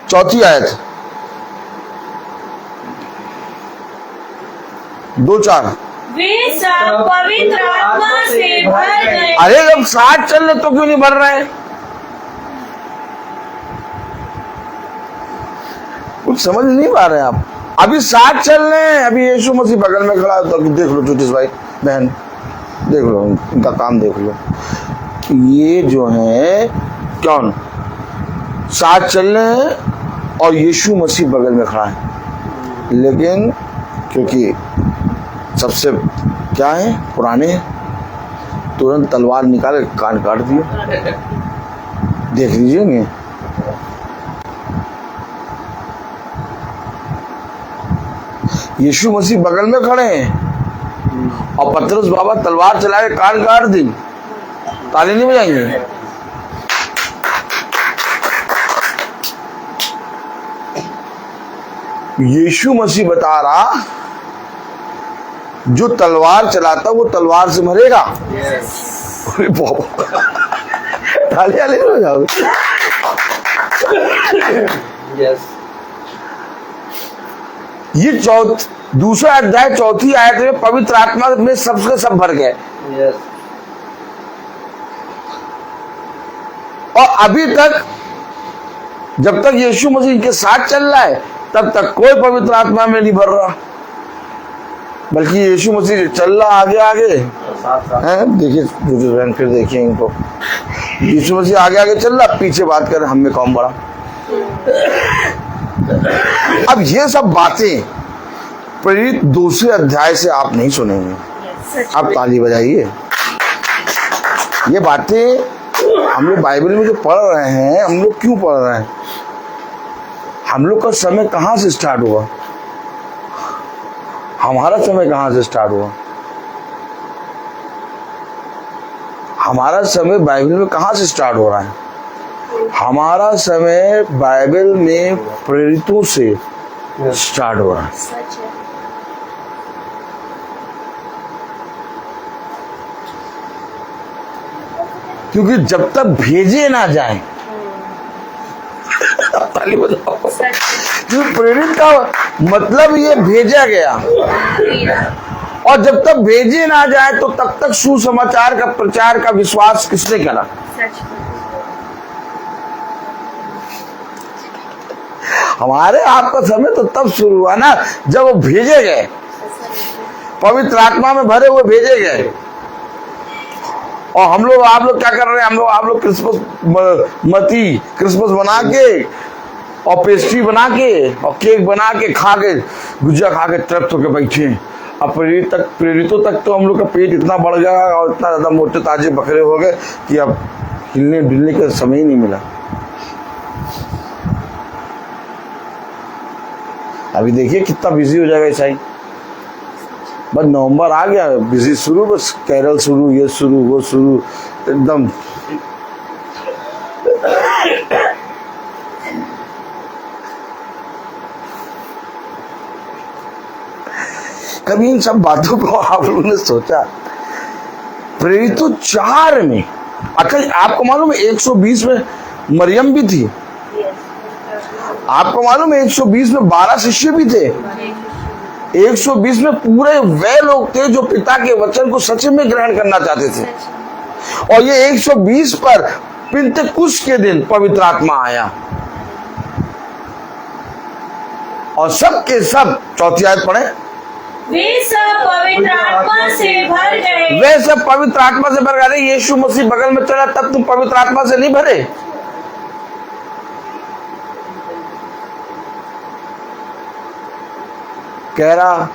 चौथी आयत 2:4। वे सब पवित्र आत्मा से भर गए। अरे जब 7 चल रहे तो क्यों नहीं भर रहे? कुछ समझ नहीं पा रहे आप। अभी 7 चल रहे हैं, अभी यीशु मसीह बगल में खड़ा है, तो देख लो ज्योतिष भाई बहन, देख लो इनका काम, देख लो। ये जो है कौन 7 चल रहे हैं और यीशु मसीह बगल में खड़ा है, लेकिन क्योंकि सबसे क्या है पुराने, तुरंत तलवार निकाल कान काट दिए। देख लीजिए नहीं, यीशु मसीह बगल में खड़े हैं और पतरस बाबा तलवार चला के कान काट दी। ताली नहीं बजाएंगे? यीशु मसीह बता रहा, जो तलवार चलाता वो तलवार से मरेगा। अरे बाबा, तालियां ले लो जाओ। ये दूसरा अध्याय 4 आयत में पवित्र आत्मा में सबसे सब भर गए। और अभी तक जब तक यीशु मसीह के साथ चल रहा है तब तक कोई पवित्र आत्मा में नहीं भर रहा, बल्कि यीशु मसीह चल रहा आगे आगे हैं। देखिए फिर देखिए इनको, यीशु मसीह आगे आगे चल रहा, पीछे बात कर हम में कौन बड़ा। अब ये सब बातें प्रेरित दूसरे अध्याय से आप नहीं सुनेंगे। आप ताली बजाइए। ये बातें हम लोग बाइबल में जो पढ़ रहे हैं, हम लोग क्यों पढ़ रहे हैं? हम लोग का समय कहाँ से स्टार्ट हुआ? हमारा समय कहाँ से स्टार्ट हुआ? हमारा समय बाइबल में कहाँ से स्टार्ट हो रहा है? हमारा समय बाइबल में प्रेरितों से स्टार्ट हो रहा है। क्योंकि जब तक भेजे ना जाए, ताली बजाओ, क्योंकि प्रेरित का मतलब ये भेजा गया, और जब तक भेजे ना जाए तो तब तक सुसमाचार का प्रचार का विश्वास किसने करा? हमारे आपका समय तो तब शुरू हुआ ना जब वो भेजे गए, पवित्र आत्मा में भरे हुए भेजे गए। और हम लोग आप लोग क्या कर रहे हैं? आप लोग क्रिसमस बना के और पेस्ट्री बना के और केक बना के खा के गुजिया खा के तृप्त होकर बैठे हैं। अब प्रेरितों तक तो हम लोग का पेट इतना बढ़ गया और इतना ज्यादा मोटे ताजे बकरे हो गए कि अब हिलने डुलने का समय ही नहीं मिला। अभी देखिए कितना बिजी हो जाएगा ईसाई। बस नवंबर आ गया, बिजी शुरू, बस कैरल शुरू, ये शुरू, वो शुरू, एकदम। कभी इन सब बातों को आप लोगों ने सोचा? प्रेरितों 4 में, अच्छा आपको मालूम है 120 में मरियम भी थी। आपको मालूम है 120 में 12 शिष्य भी थे। 120 में पूरे वे लोग थे जो पिता के वचन को सच में ग्रहण करना चाहते थे। और ये 120 पर पिंतकुस्त के दिन पवित्र आत्मा आया और सब के सब, चौथी आयत पढ़े, वे सब पवित्र आत्मा से भर गए। वे सब पवित्र आत्मा से भर गए। यीशु मसीह बगल में चला तब तुम पवित्र आत्मा से नहीं भरे? कह रहा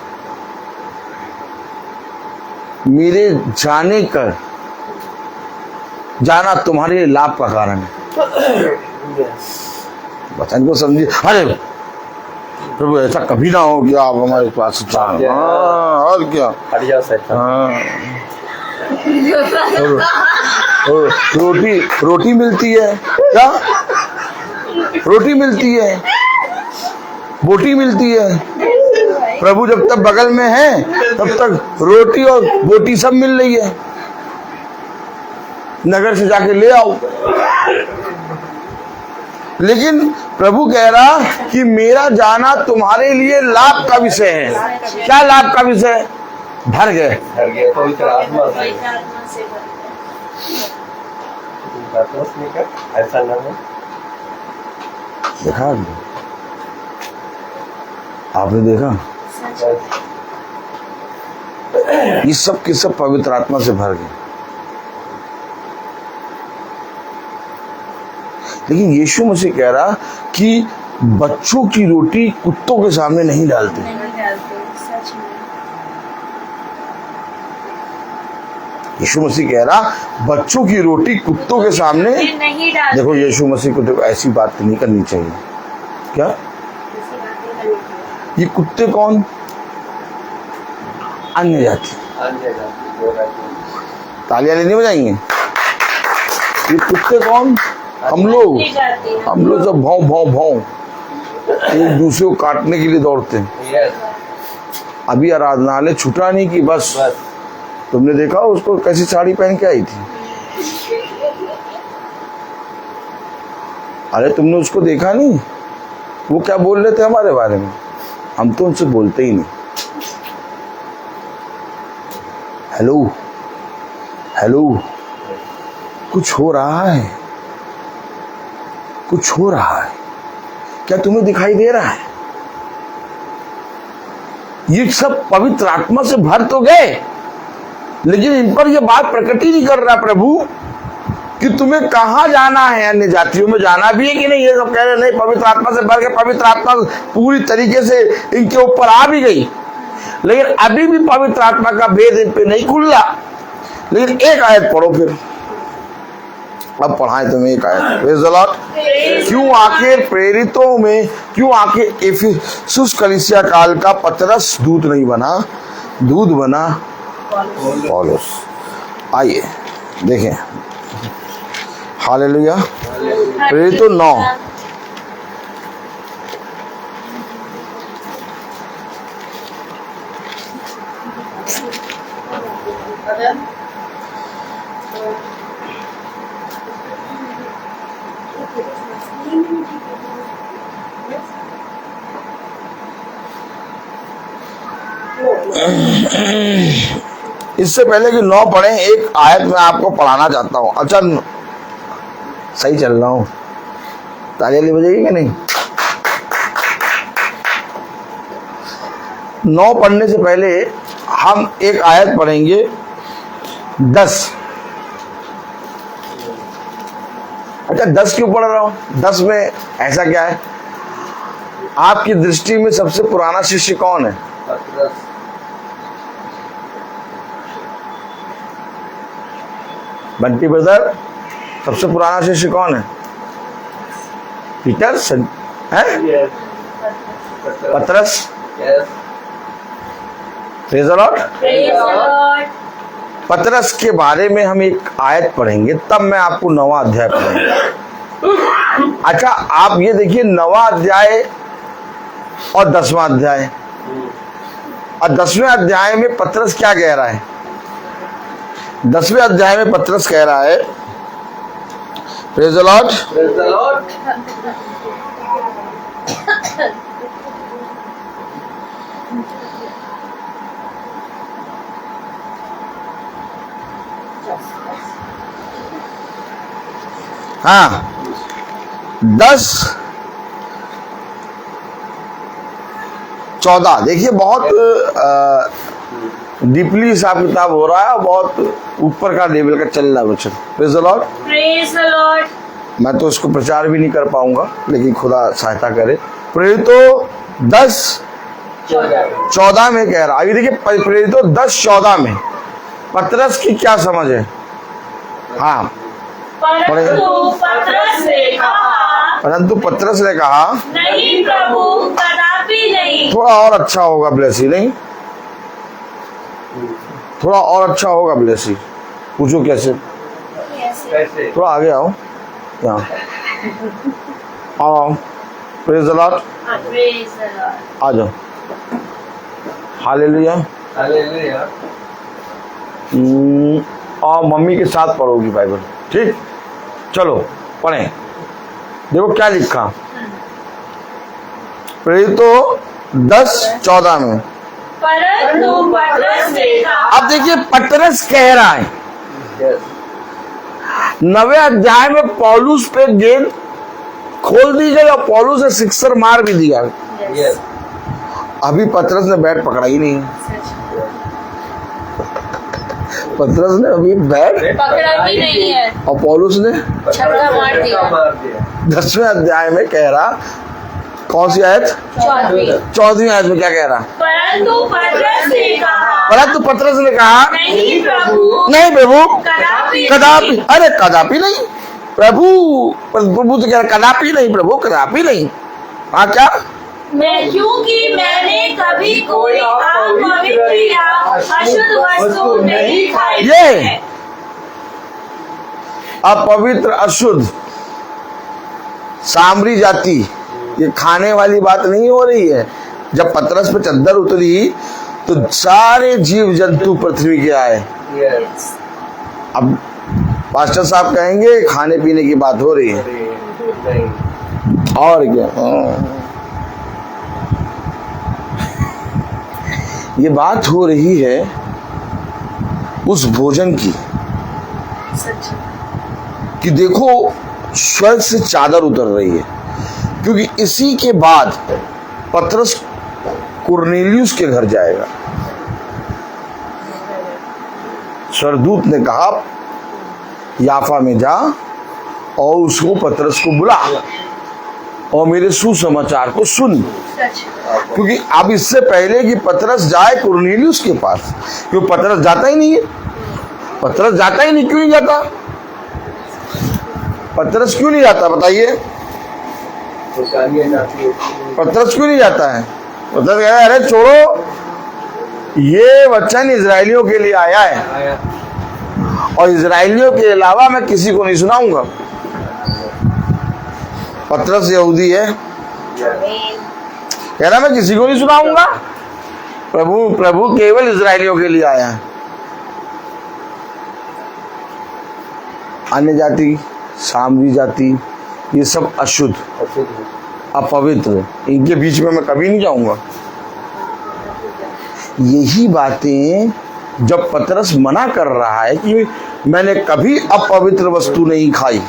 मेरे जाना तुम्हारे लिए लाभ का कारण है। वचन को समझिए। अरे प्रभु ऐसा कभी ना हो गया, आप हमारे पास और क्या। हाँ। रोटी मिलती है क्या? रोटी मिलती है, बोटी मिलती है। प्रभु जब तक बगल में है तब तक रोटी और बोटी सब मिल रही है। नगर से जाके ले आओ। लेकिन प्रभु कह रहा कि मेरा जाना तुम्हारे लिए लाभ का विषय है। क्या लाभ का विषय? भर गए पवित्र आत्मा से। ऐसा ना हो। देखा आपने, देखा ये सब के सब पवित्र आत्मा से भर गए। लेकिन यीशु मसीह कह रहा कि बच्चों की रोटी कुत्तों के सामने नहीं डालते। यीशु मसीह कह रहा बच्चों की रोटी कुत्तों के सामने नहीं डालते। देखो यीशु मसीह को देखो ऐसी बात नहीं करनी चाहिए। क्या ये कुत्ते कौन? अन्य जाति। तालियां नहीं बजाएंगे? ये कुत्ते कौन? हम लोग सब भाव भाव भाव एक दूसरे को काटने के लिए दौड़ते हैं। अभी आराधनालय छुटा नहीं कि बस तुमने देखा उसको कैसी साड़ी पहन के आई थी? अरे तुमने उसको देखा नहीं? वो क्या बोल रहे थे हमारे बारे में? हम तो उनसे बोलते ही नहीं। हेलो हेलो, कुछ हो रहा है, कुछ हो रहा है। क्या तुम्हें दिखाई दे रहा है? ये सब पवित्र आत्मा से भर तो गए, लेकिन इन पर यह बात प्रकट ही नहीं कर रहा प्रभु कि तुम्हें कहां जाना है। अन्य जातियों में जाना भी है कि नहीं? ये सब कह रहे नहीं, पवित्र आत्मा से भर के पवित्र आत्मा पूरी तरीके से इनके ऊपर आ भी गई, लेकिन अभी भी पवित्र आत्मा का भेद इन पे नहीं खुल रहा। लेकिन एक आयत पढ़ो फिर, अब पढ़ाएं तुम्हें एक आयत। Praise the Lord. क्यों आखिर प्रेरितों में, क्यों आखिर इफिसुस कलीसिया काल का पतरस दूत नहीं बना, दूत बना पौलुस। आइए देखें। हालेलुया। प्रेरितों 9 इससे पहले कि 9 पढ़े, एक आयत मैं आपको पढ़ाना चाहता हूं। अच्छा सही चल रहा हूं? तालियां नहीं बजेगी कि नहीं? 9 पढ़ने से पहले हम एक आयत पढ़ेंगे 10। अच्छा 10 क्यों पढ़ रहा हूं? 10 में ऐसा क्या है? आपकी दृष्टि में सबसे पुराना शिष्य कौन है? बंटी ब्रदर, सबसे पुराना शिष्य कौन है? पीटर है? पतरस? Praise the Lord. पतरस के बारे में हम एक आयत पढ़ेंगे, तब मैं आपको 9वां अध्याय पढ़ेंगे। अच्छा आप ये देखिए 9वां अध्याय और 10वां अध्याय, और 10वें अध्याय में पतरस क्या कह रहा है? 10वें अध्याय में पतरस कह रहा है, praise the Lord, praise the Lord. हाँ 10 14 देखिए बहुत डीपली हिसाब किताब हो रहा है और बहुत ऊपर का लेवल का चल रहा है बच्चों। Praise the lord. Praise the Lord. मैं तो इसको प्रचार भी नहीं कर पाऊंगा, लेकिन खुदा सहायता करे। प्रेरितों 10:14 में कह रहा। अभी देखिए प्रेरितों 10:14 में पतरस की क्या समझ है? हाँ, परंतु पतरस ने कहा नहीं प्रभु, कदापि नहीं। थोड़ा और अच्छा होगा ब्लेसी, नहीं थोड़ा और अच्छा होगा ब्लेसी। पूछो कैसे? कैसे? थोड़ा आगे आओ, यहाँ आओ। Praise the lord. Praise the lord. आ जाओ। हालेलुया। हालेलुया। और मम्मी के साथ पढ़ोगी बाइबल, ठीक? चलो पढ़ें। देखो क्या लिखा प्रेरितों 10:14 में। परंतु पतरस ने कहा। अब देखिए पतरस कह रहा है, यस 9वें अध्याय में पौलुस पे गेंद खोल दी गई और पौलुस ने सिक्सर मार भी दिया। यस अभी पतरस ने बैट पकड़ा ही नहीं। पतरस ने अभी बैट पकड़ा ही नहीं है और पौलुस ने छक्का मार दिया। 10वें अध्याय में कह रहा, कौन सी आयत? 14वीं आयत में क्या कह रहा? परंतु पतरस ने कहा। परंतु पतरस ने कहा नहीं प्रभु, नहीं प्रभु, कदापि कदापि। अरे कदापि नहीं प्रभु। प्रभु तो कह रहा कदापि नहीं प्रभु, कदापि नहीं। हाँ क्या? मैं क्योंकि मैंने कभी कोई अपवित्र या अशुद्ध वस्तु नहीं खाई ये है। अपवित्र अशुद्ध सामरी जाति, ये खाने वाली बात नहीं हो रही है। जब पतरस पे चद्दर उतरी तो सारे जीव जंतु पृथ्वी के आए। यस अब पास्टर साहब कहेंगे खाने पीने की बात हो रही है, नहीं और क्या? हाँ। ये बात हो रही है उस भोजन की कि देखो स्वर्ग से चादर उतर रही है, क्योंकि इसी के बाद पतरस कुरनेलियुस के घर जाएगा। स्वर्गदूत ने कहा याफा में जा और उसको पतरस को बुला और मेरे सुसमाचार को सुन। क्योंकि अब इससे पहले कि पतरस जाए कुरनेलियुस के पास, क्योंकि पतरस जाता ही नहीं है। पतरस जाता ही नहीं, क्यों नहीं जाता? पतरस क्यों नहीं जाता बताइए? पतरस क्यों नहीं जाता है? पतरस कह रहा है अरे छोड़ो, ये वचन इजराइलियों के लिए आया है और इजराइलियों के अलावा मैं किसी को नहीं सुनाऊंगा। पतरस यहूदी है, कह रहा मैं किसी को नहीं सुनाऊंगा। प्रभु केवल इजराइलियों के लिए आया है। अन्य जाति, सामरी जाति, ये सब अशुद्ध अपवित्र, इनके बीच में मैं कभी नहीं जाऊंगा। यही बातें जब पतरस मना कर रहा है कि मैंने कभी अपवित्र वस्तु नहीं खाई,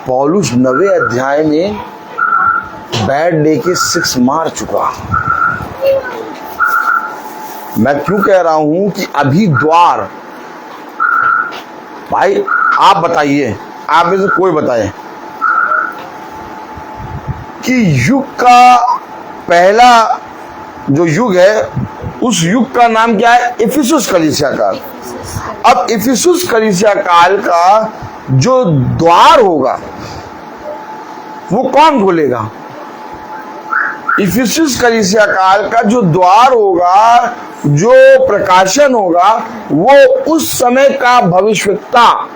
पौलुस 9वें अध्याय में बैट लेके 6 मार चुका। मैं क्यों कह रहा हूं कि अभी द्वार, भाई आप बताइए, आप में से कोई बताए कि युग का पहला जो युग है उस युग का नाम क्या है? इफिसुस कलीसिया काल। अब इफिसुस कलीसिया काल का जो द्वार होगा वो कौन खोलेगा? इफिसुस कलीसिया काल का जो द्वार होगा, जो प्रकाशन होगा, वो उस समय का भविष्यवक्ता,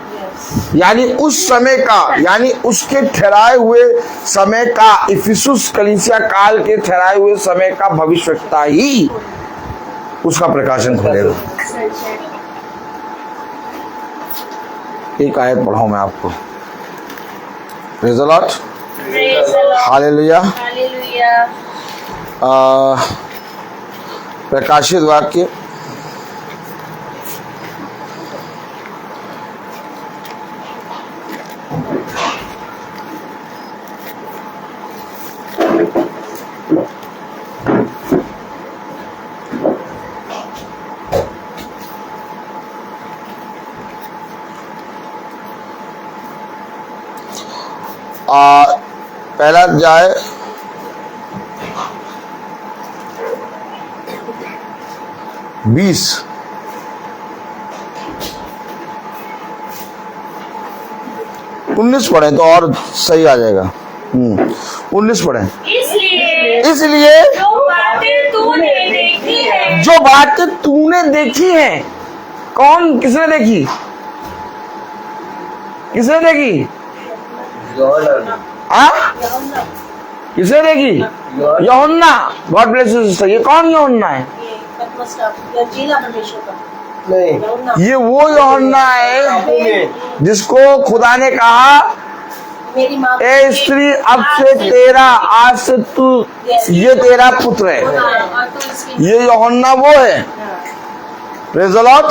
यानी उस समय का, यानी उसके ठहराए हुए समय का, इफिसुस कलीसिया काल के ठहराए हुए समय का भविष्यवक्ता ही उसका प्रकाशन खोलेगा। एक आयत पढ़ाऊं मैं आपको। Praise the Lord, hallelujah. प्रकाशित वाक्य पहला अध्याय 20 19 पढ़े तो और सही आ जाएगा। 19 पढ़े। इसलिए जो बातें तूने देखी है, जो बातें तूने देखी है, कौन किसने देखी? किसने देखी? किसने देखी? यूहन्ना। God bless you sister. ये कौन यूहन्ना है? नहीं, ये वो यूहन्ना है जिसको खुदा ने कहा मेरी माँ ए स्त्री, अब से तेरा, आज से तू, ये तेरा पुत्र है। ये यूहन्ना वो है। Praise the Lord.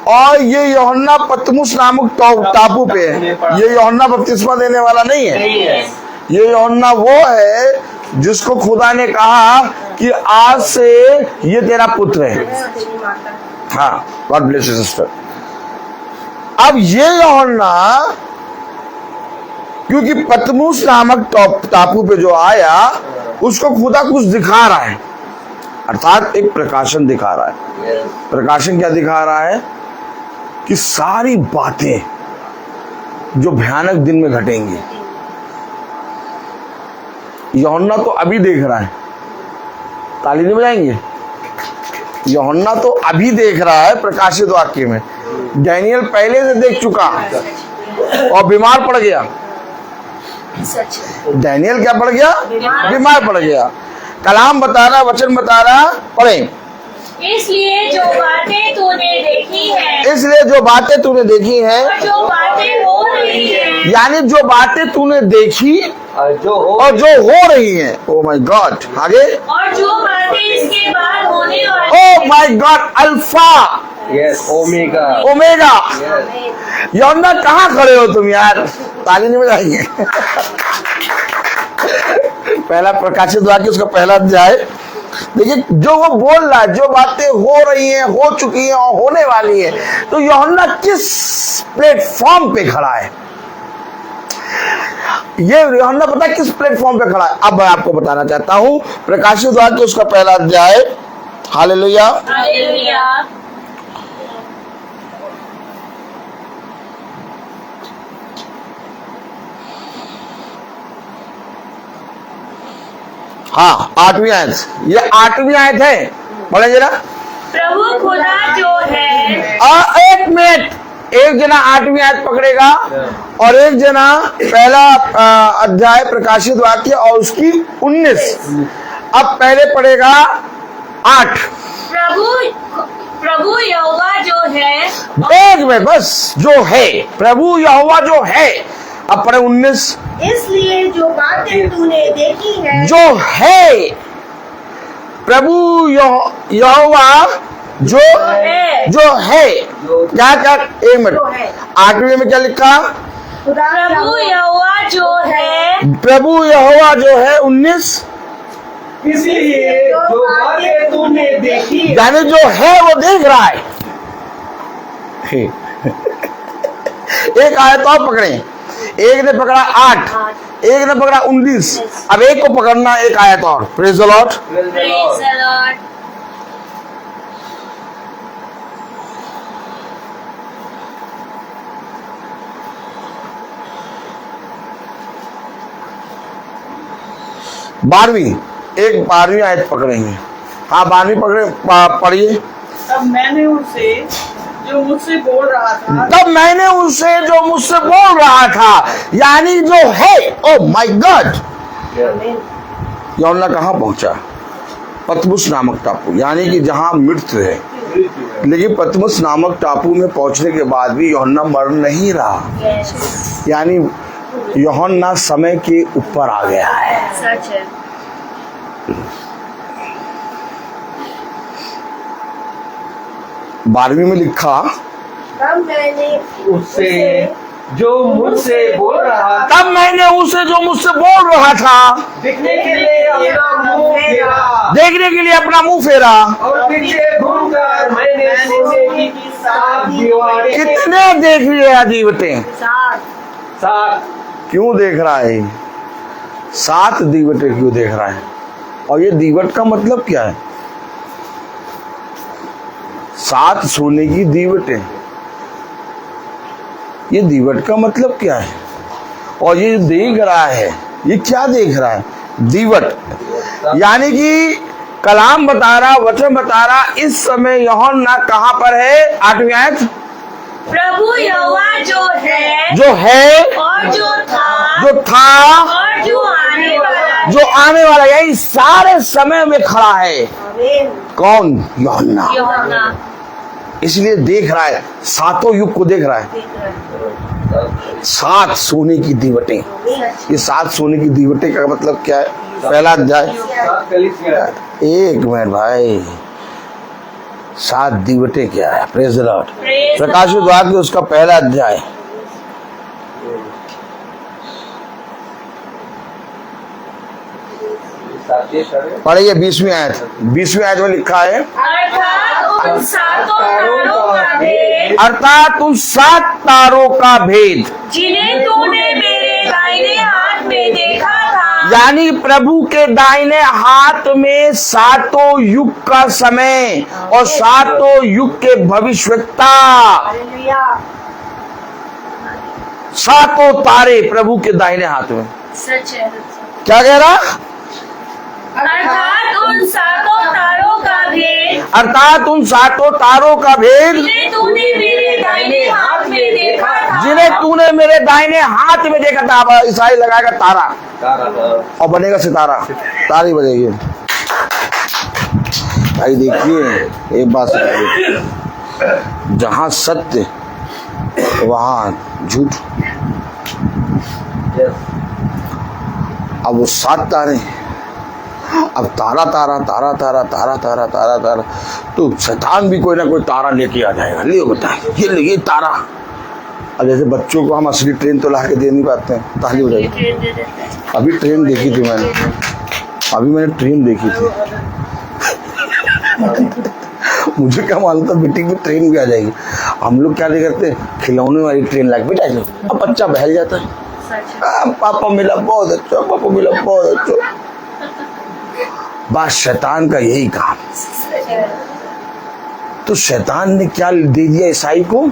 और ये यूहन्ना पतमुस नामक टापू पे है। ये यूहन्ना बपतिस्मा देने वाला नहीं है। ये यूहन्ना वो है जिसको खुदा ने कहा कि आज से ये तेरा पुत्र है। हाँ, गॉड ब्लेस यू सिस्टर। अब ये यूहन्ना क्योंकि पतमुस नामक टापू पे जो आया, उसको खुदा कुछ दिखा रहा है, अर्थात एक प्रकाशन दिखा रहा है। प्रकाशन क्या दिखा रहा है? कि सारी बातें जो भयानक दिन में घटेंगी, यूहन्ना तो अभी देख रहा है। ताली नहीं बजाएंगे? यूहन्ना तो अभी देख रहा है प्रकाशित वाक्य में। डैनियल पहले से देख चुका और बीमार पड़ गया। डैनियल क्या पड़ गया? बीमार पड़ गया। कलाम बता रहा, वचन बता रहा, पढ़ें। इसलिए जो बातें तूने देखी है, इसलिए जो बातें तूने देखी हैं, और जो बातें हो रही है, यानी जो बातें तूने देखी और जो हो रही हैं। Oh my God. आगे, और जो बातें इसके बाद होने वाली oh my God, alpha yes, omega. Omega. यूहन्ना कहाँ खड़े हो तुम यार? ताली नहीं बजाएंगे? पहला प्रकाशित वाक्य, उसका पहला अध्याय देखिए, जो वो बोल रहा है, जो बातें हो रही हैं, हो चुकी हैं और होने वाली हैं। तो यूहन्ना किस प्लेटफॉर्म पे खड़ा है? ये यूहन्ना पता है किस प्लेटफॉर्म पे खड़ा है? अब मैं आपको बताना चाहता हूं। प्रकाशित वाक्य, उसका पहला अध्याय। हालेलुया। हालेलुया। हाँ, 8वीं आयत। ये 8वीं आयत है, बोले जरा। प्रभु खुदा जो है, एक मिनट, एक जना 8वीं आयत पकड़ेगा और एक जना पहला अध्याय प्रकाशित वाक्य और उसकी 19। अब पहले पढ़ेगा 8। प्रभु यहोवा जो है, एक में बस, जो है, प्रभु यहोवा जो है। अब पढ़े 19। इसलिए जो बातें तूने देखी है, जो है, प्रभु यहोवा जो है। क्या क्या? एक मिनट, 8वीं में क्या लिखा? प्रभु यहोवा जो है, प्रभु यहोवा जो है। 19। इसलिए जो बातें तूने देखी, यानी जो है वो देख रहा है। एक आयत और पकड़े। एक ने पकड़ा 8, एक ने पकड़ा 19। अब एक को पकड़ना, एक आयत और। Praise the Lord. Praise the Lord. बारहवीं, एक 12वीं आयत पकड़ेंगे। हाँ, 12वीं पकड़े, पढ़िए। तब मैंने उनसे जो मुझसे बोल रहा था, तब मैंने उनसे जो मुझसे बोल रहा था, यानी जो है। Oh my God. यूहन्ना कहाँ पहुंचा? पतमुस नामक टापू, यानी कि जहां मृत्यु है। लेकिन पतमुस नामक टापू में पहुंचने के बाद भी यूहन्ना मर नहीं रहा। यानी यूहन्ना समय के ऊपर आ गया है। सच है। 12वीं में लिखा, तब मैंने उससे जो मुझसे बोल रहा था, तब मैंने उसे जो मुझसे बोल रहा था, देखने के लिए अपना मुंह फेरा, देखने के लिए अपना मुंह फेरा, और पीछे घूमकर मैंने सोने की 7 दीवारें, कितने देख लिए अजीबते। 7 क्यों देख रहा है? 7 दीवटे क्यों देख रहा है? और ये दीवट का मतलब क्या है? 7 सोने की दीवटें, ये दीवट का मतलब क्या है? और ये देख रहा है, ये क्या देख रहा है? दीवट। यानी कि कलाम बता रहा, वचन बता रहा, इस समय यूहन्ना कहां पर है? 8वीं आयत, प्रभु यहोवा जो है और जो था और जो आने वाला, यही सारे समय में खड़ा है। कौन? यूहन्ना। इसलिए देख रहा है, 7 युग को देख रहा है। 7 सोने की दीवटें। ये 7 सोने की दीवटें का मतलब क्या है? पहला अध्याय, एक मिनट भाई, 7 दीवटें क्या है? Praise the Lord. प्रकाशित वाक्य उसका पहला अध्याय, पढ़िए 20वीं आयत। 20वीं आयत में लिखा है, अर्थात उन 7 तारों का भेद जिन्हें तूने मेरे दाहिने हाथ में देखा था। यानी प्रभु के दाहिने हाथ में 7 युग का समय और 7 युग के भविष्यवक्ता, 7 तारे प्रभु के दाहिने हाथ में। सच है। क्या कह रहा? अर्थात उन 7 तारों का भेद अर्थात उन 7 तारों का भेद जिन्हें तूने मेरे दाहिने हाथ में देखा था। जिन्हें तूने मेरे दाहिने हाथ में देखा था। अब ईसाई लगाएगा तारा और बनेगा सितारा, तारी बजेगी। भाई देखिए एक बात समझिए, जहां सत्य वहां झूठ। अब वो 7 तारे, अब तारा तारा तारा तारा तारा तारा तारा तारा, तो शैतान भी कोई ना कोई तारा लेके आ जाएगा। ले बता, ये तारा। अब जैसे बच्चों को हम असली ट्रेन तो ला के दे नहीं पाते हैं, ताली हो जाएगी। अभी ट्रेन देखी थी मैंने, ट्रेन देखी थी। मुझे क्या मालूम था बेटी की ट्रेन भी आ जाएगी। हम लोग क्या नहीं करते, खिलौने वाली ट्रेन ला के बेटा लो, अब बच्चा बहल जाता है। पापा मिला बहुत अच्छा, पापा मिला बहुत अच्छा। बस शैतान का यही काम। तो शैतान ने क्या दे दिया ईसाई को?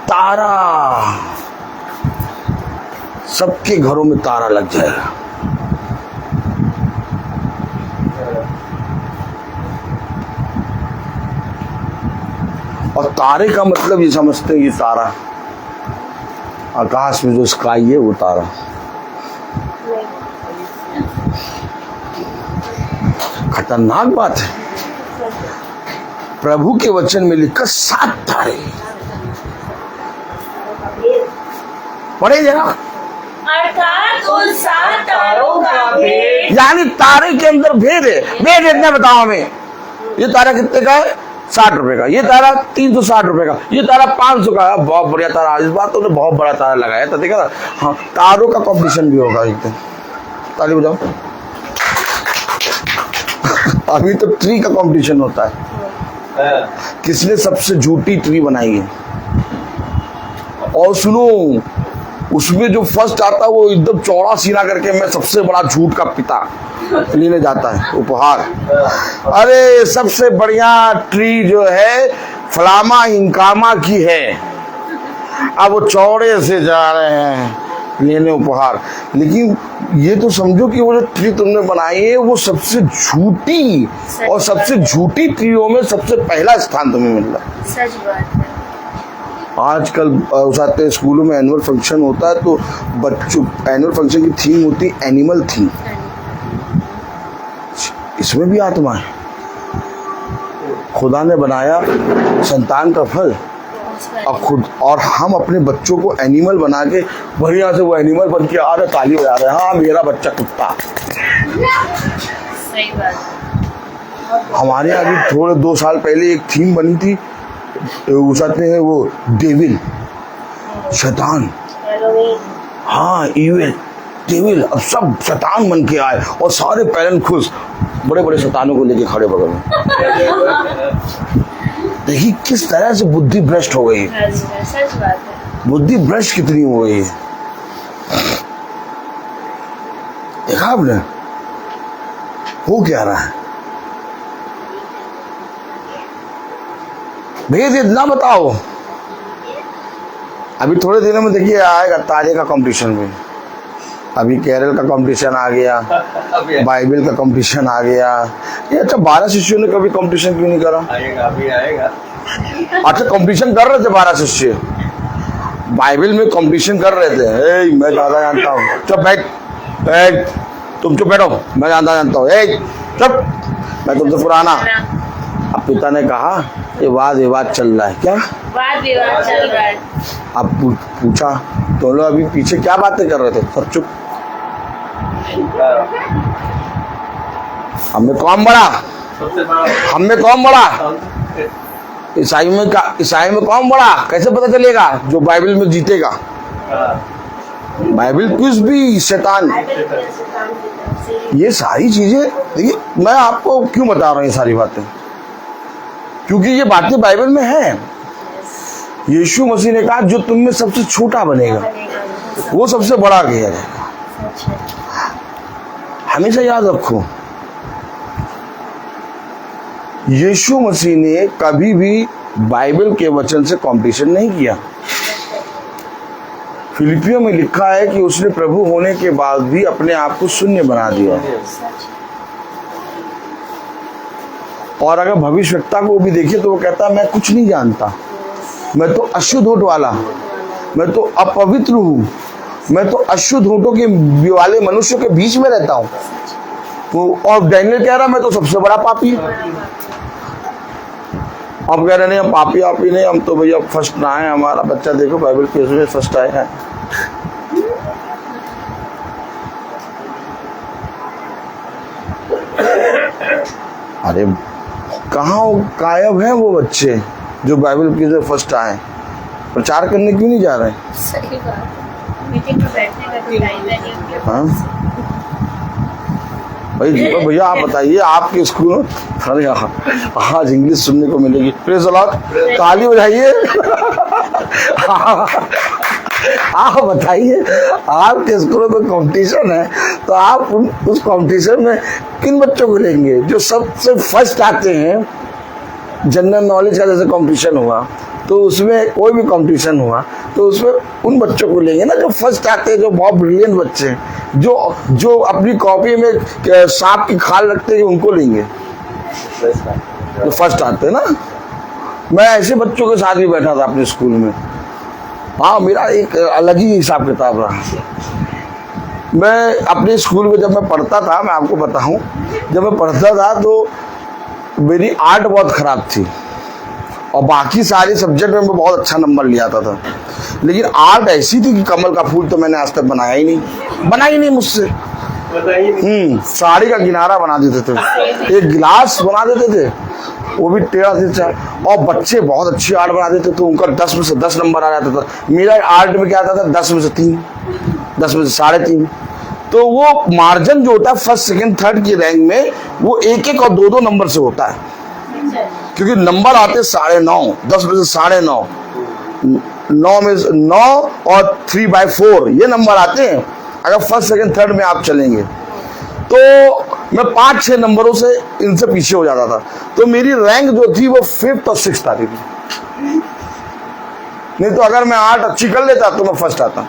तारा। सबके घरों में तारा लग जाएगा। और तारे का मतलब ये समझते हैं, ये तारा आकाश में जो स्काई है वो तारा। खतरनाक बात है। प्रभु के वचन में लिखा 7 तारे। पढ़े जरा। अर्थात उन 7 तारों का भेद, यानी तारे के अंदर भेद है। भेद इतना बताओ हमें, ये तारा कितने का है? 60 रुपए का। ये तारा 360 रुपए का। ये तारा 500 का। बहुत बढ़िया तारा। इस बार तो बहुत बड़ा तारा लगाया था, देखा था। हाँ, तारों का कंपटीशन भी होगा एक दिन। ताली बजाओ। अभी तो ट्री का कंपटीशन होता है, किसने सबसे झूठी ट्री बनाई है। और सुनो, उसमें जो फर्स्ट आता है वो एकदम चौड़ा सीना करके मैं सबसे बड़ा झूठ का पिता लेने जाता है उपहार। अरे सबसे बढ़िया ट्री जो है फ्लामा इंकामा की है। अब वो चौड़े से जा रहे हैं लेने उपहार। लेकिन ये तो समझो कि वो जो ट्री तुमने बनाई है वो सबसे झूठी, और सबसे झूठी ट्रीयों में सबसे पहला स्थान तुम्हें मिल रहा है। सच बात है। आजकल उसाते स्कूलों में एनुअल फंक्शन होता है तो बच्चों, एनुअल फंक्शन की थीम होती है एनिमल थीम। इसमें भी आत्मा है। खुदा ने बनाया संतान का फल, और हम अपने बच्चों को एनिमल बना के बढ़िया से वो एनिमल बन के आ रहे, ताली बजा रहे हैं। हाँ, मेरा बच्चा कुत्ता। सही बात है। हमारे यहाँ भी थोड़े 2 साल पहले एक थीम बनी थी, उसमें है वो डेविल, शैतान। हाँ, ईविल, डेविल। अब सब शैतान बन के आए और सारे पेरेंट खुश, बड़े बड़े शैतानों को लेके खड़े बगल में। देखिए किस तरह से बुद्धि भ्रष्ट हो गई है। सच बात है। बुद्धि भ्रष्ट कितनी हो गई है। देखा आपने हो क्या रहा है? भैया इतना बताओ, अभी थोड़े दिनों में देखिए आएगा तारे का कंपटीशन भी। अभी केरल का कंपटीशन आ गया, बाइबल का कंपटीशन आ गया। ये अच्छा 12 शिष्यों ने कभी कंपटीशन क्यों नहीं करा? आएगा, अभी आएगा। अच्छा कंपटीशन कर रहे थे 12 शिष्य, बाइबल में कंपटीशन कर रहे थे। ए, मैं ज्यादा जानता हूँ, चुप बैठ, तुम चुप बैठो, मैं ज्यादा जानता हूँ, चुप, मैं तुमसे पुराना। अब पिता ने कहा ये वाद विवाद चल रहा है। क्या वाद विवाद चल रहा है? अब पूछा तो लोग अभी पीछे क्या बातें कर रहे थे? सब चुप। हमें कौन बड़ा, सबसे बड़ा हमें कौन बड़ा, ईसाई में कौन बड़ा? कैसे पता चलेगा? जो बाइबल में जीतेगा। बाइबल कुछ भी शैतान। ये सारी चीजें देखिए, मैं आपको क्यों बता रहा हूँ ये सारी बातें, क्योंकि ये बातें बाइबल में है। यीशु मसीह ने कहा जो तुम में सबसे छोटा बनेगा वो सबसे बड़ा किया जाएगा। हमेशा याद रखो, यीशु मसीह ने कभी भी बाइबल के वचन से कंपटीशन नहीं किया। फिलिपियों में लिखा है कि उसने प्रभु होने के बाद भी अपने आप को शून्य बना दिया। और अगर भविष्यवक्ता को भी देखिए तो वो कहता मैं कुछ नहीं जानता, मैं तो अशुद्ध होठ वाला, मैं तो अपवित्र हूँ, मैं तो अशुद्ध होठों के वाले मनुष्यों के बीच में रहता हूँ। तो और डैनियल कह रहा मैं तो सबसे बड़ा पापी। अब कह रहे नहीं हम पापी आपी नहीं, हम तो भैया फर्स्ट ना आए, हमारा बच्चा देखो बाइबल क्विज में फर्स्ट आया है। अरे कहाँ गायब है वो बच्चे जो बाइबल क्विज में फर्स्ट आए? प्रचार करने क्यों नहीं जा रहे? सही बात, मीटिंग में बैठने का तो टाइम है नहीं उनके पास। भाई दीपक भैया आप बताइए आपके स्कूल में, अरे आज इंग्लिश सुनने को मिलेगी। प्रेज़ द लॉर्ड, ताली बजाइए। आप बताइए आपके स्कूल में कंपटीशन है तो आप उस कंपटीशन में किन बच्चों को लेंगे? जो सबसे फर्स्ट आते हैं। जनरल नॉलेज का जैसे कंपटीशन हुआ तो उसमें कोई भी कंपटीशन हुआ तो उसमें उन बच्चों को लेंगे ना जो फर्स्ट आते हैं, जो बहुत ब्रिलियंट बच्चे हैं, जो अपनी कॉपी में सांप की खाल रखते हैं, उनको लेंगे जो फर्स्ट आते हैं ना। मैं ऐसे बच्चों के साथ भी बैठा था अपने स्कूल में। हाँ, मेरा एक अलग ही हिसाब किताब रहा। मैं अपने स्कूल में जब मैं पढ़ता था, मैं आपको बताऊं, जब मैं पढ़ता था तो मेरी आर्ट बहुत खराब थी और बाकी सारे सब्जेक्ट में मैं बहुत अच्छा नंबर ले आता था, लेकिन आर्ट ऐसी थी कि कमल का फूल तो मैंने आज तक बनाया ही नहीं मुझसे। साड़ी का किनारा बना देते थे, एक गिलास बना देते थे, वो भी टेढ़ा तिरछा। और बच्चे बहुत अच्छी आर्ट बना देते थे, उनका 10 में से 10 नंबर आ जाता था। मेरा आर्ट में क्या आता था 10 में से 3, 10 में से 3.5। तो वो मार्जिन जो होता है फर्स्ट सेकंड थर्ड की रैंक में वो 1-1 और 2-2 नंबर से होता है, क्योंकि नंबर आते 9.5, 10 में से 9.5, 9 में 9 और 3/4 ये नंबर आते हैं अगर फर्स्ट सेकंड थर्ड में आप चलेंगे। तो मैं 5-6 नंबरों से इनसे पीछे हो जाता था, तो मेरी रैंक जो थी वो 5th और 6th आती थी। नहीं तो अगर मैं आर्ट अच्छी कर लेता तो मैं फर्स्ट आता।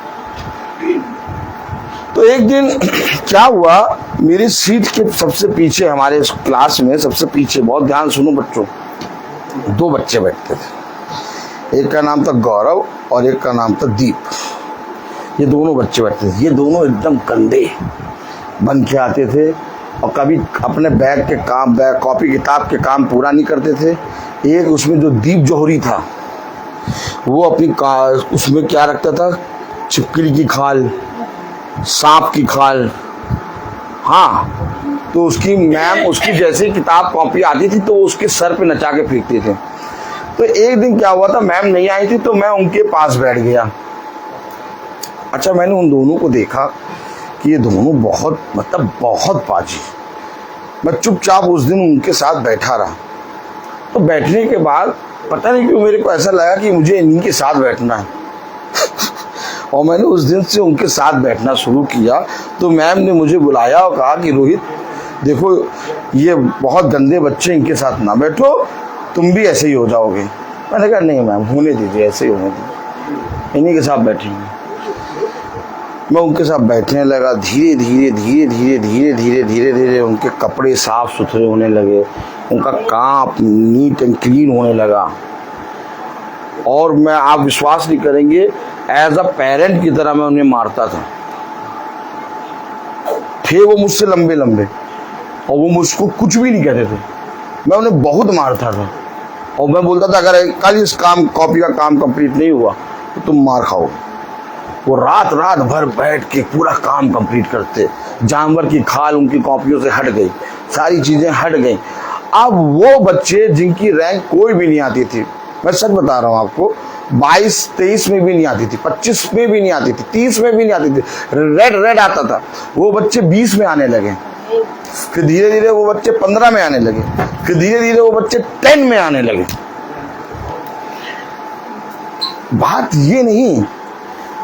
तो एक दिन क्या हुआ, मेरी सीट के सबसे पीछे, हमारे क्लास में सबसे पीछे, बहुत ध्यान सुनो बच्चों, 2 बच्चे बैठते थे। एक का नाम था गौरव और एक का नाम था दीप। ये दोनों बच्चे बैठते थे। ये दोनों एकदम गंदे बन के आते थे और कभी अपने बैग के काम, बैग कॉपी किताब के काम पूरा नहीं करते थे। एक उसमें जो दीप जौहरी था वो अपनी उसमें क्या रखता था, छिपकली की खाल, सांप की खाल। हाँ, तो उसकी मैम उसकी जैसे किताब कॉपी आती थी तो उसके सर पे नचा के फेंकते थे। तो एक दिन क्या हुआ था, मैम नहीं आई थी तो मैं उनके पास बैठ गया। अच्छा, मैंने उन दोनों को देखा कि ये दोनों बहुत बाजी। मैं चुपचाप उस दिन उनके साथ बैठा रहा। तो बैठने के बाद पता नहीं क्यों मेरे को ऐसा लगा कि मुझे इन्हीं के साथ बैठना है। और मैंने उस दिन से उनके साथ बैठना शुरू किया। तो मैम ने मुझे बुलाया और कहा कि रोहित देखो ये बहुत गंदे बच्चे, इनके साथ ना बैठो, तुम भी ऐसे ही हो जाओगे। मैंने कहा नहीं मैम, होने दीजिए, ऐसे ही होने दीजिए, इन्हीं के साथ बैठेंगे। मैं उनके साथ बैठने लगा। धीरे धीरे धीरे धीरे धीरे धीरे धीरे धीरे उनके कपड़े साफ सुथरे होने लगे, उनका काम नीट एंड क्लीन होने लगा। और मैं, आप विश्वास नहीं करेंगे, एज अ पेरेंट की तरह मैं उन्हें मारता था। थे वो मुझसे लंबे लंबे और वो मुझको कुछ भी नहीं कहते थे। मैं उन्हें बहुत मारता था और मैं बोलता था अगर कल इस कॉपी का काम कंप्लीट नहीं हुआ तो तुम मार खाओगे। वो रात रात भर बैठ के पूरा काम कंप्लीट करते। जानवर की खाल उनकी कॉपियों से हट गई, सारी चीजें हट गई। अब वो बच्चे जिनकी रैंक कोई भी नहीं आती थी, मैं सच बता रहा हूँ आपको, 22-23 में भी नहीं आती थी, 25 में भी नहीं आती थी, 30 में भी नहीं आती थी, रेड आता था, वो बच्चे 20 में आने लगे। फिर धीरे धीरे वो बच्चे 15 में आने लगे, फिर धीरे धीरे वो बच्चे 10 में आने लगे। बात ये नहीं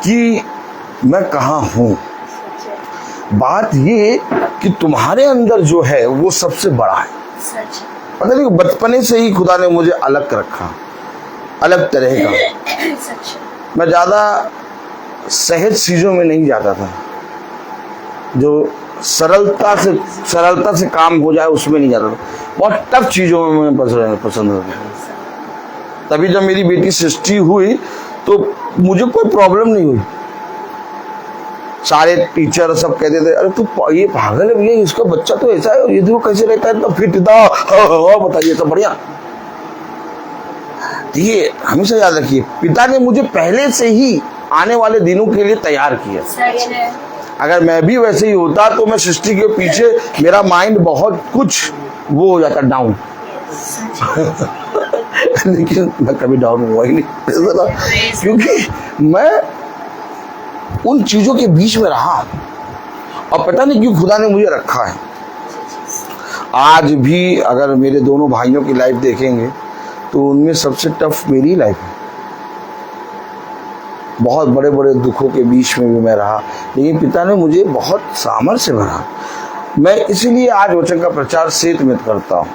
कि मैं कहाँ हूं, बात ये कि तुम्हारे अंदर जो है वो सबसे बड़ा है। पता नहीं बचपने से ही खुदा ने मुझे अलग रखा, अलग तरह का। मैं ज्यादा सहज चीजों में नहीं जाता था, जो सरलता से काम हो जाए उसमें नहीं जाता था। बहुत टफ चीजों में मैं पसंद होता। तभी जब मेरी बेटी सृष्टि हुई तो मुझे कोई प्रॉब्लम नहीं हुई। सारे टीचर सब कहते थे अरे तू ये पागल है भैया, इसका बच्चा तो ऐसा है, ये देखो कैसे रहता है, तो फिट था, बताइए सब बढ़िया। ये हमेशा याद रखिए, पिता ने मुझे पहले से ही आने वाले दिनों के लिए तैयार किया। अगर मैं भी वैसे ही होता तो मैं सृष्टि के पीछे, मेरा माइंड बहुत कुछ वो हो जाता डाउन। लेकिन मैं कभी डाउन हुआ ही नहीं, क्योंकि मैं उन चीजों के बीच में रहा और पता नहीं क्यों खुदा ने मुझे रखा है। आज भी अगर मेरे दोनों भाइयों की लाइफ देखेंगे तो उनमें सबसे टफ मेरी लाइफ है। बहुत बड़े बड़े दुखों के बीच में भी मैं रहा, लेकिन पिता ने मुझे बहुत सामर्थ्य भरा। मैं इसीलिए आज वचन का प्रचार सेत में करता हूँ।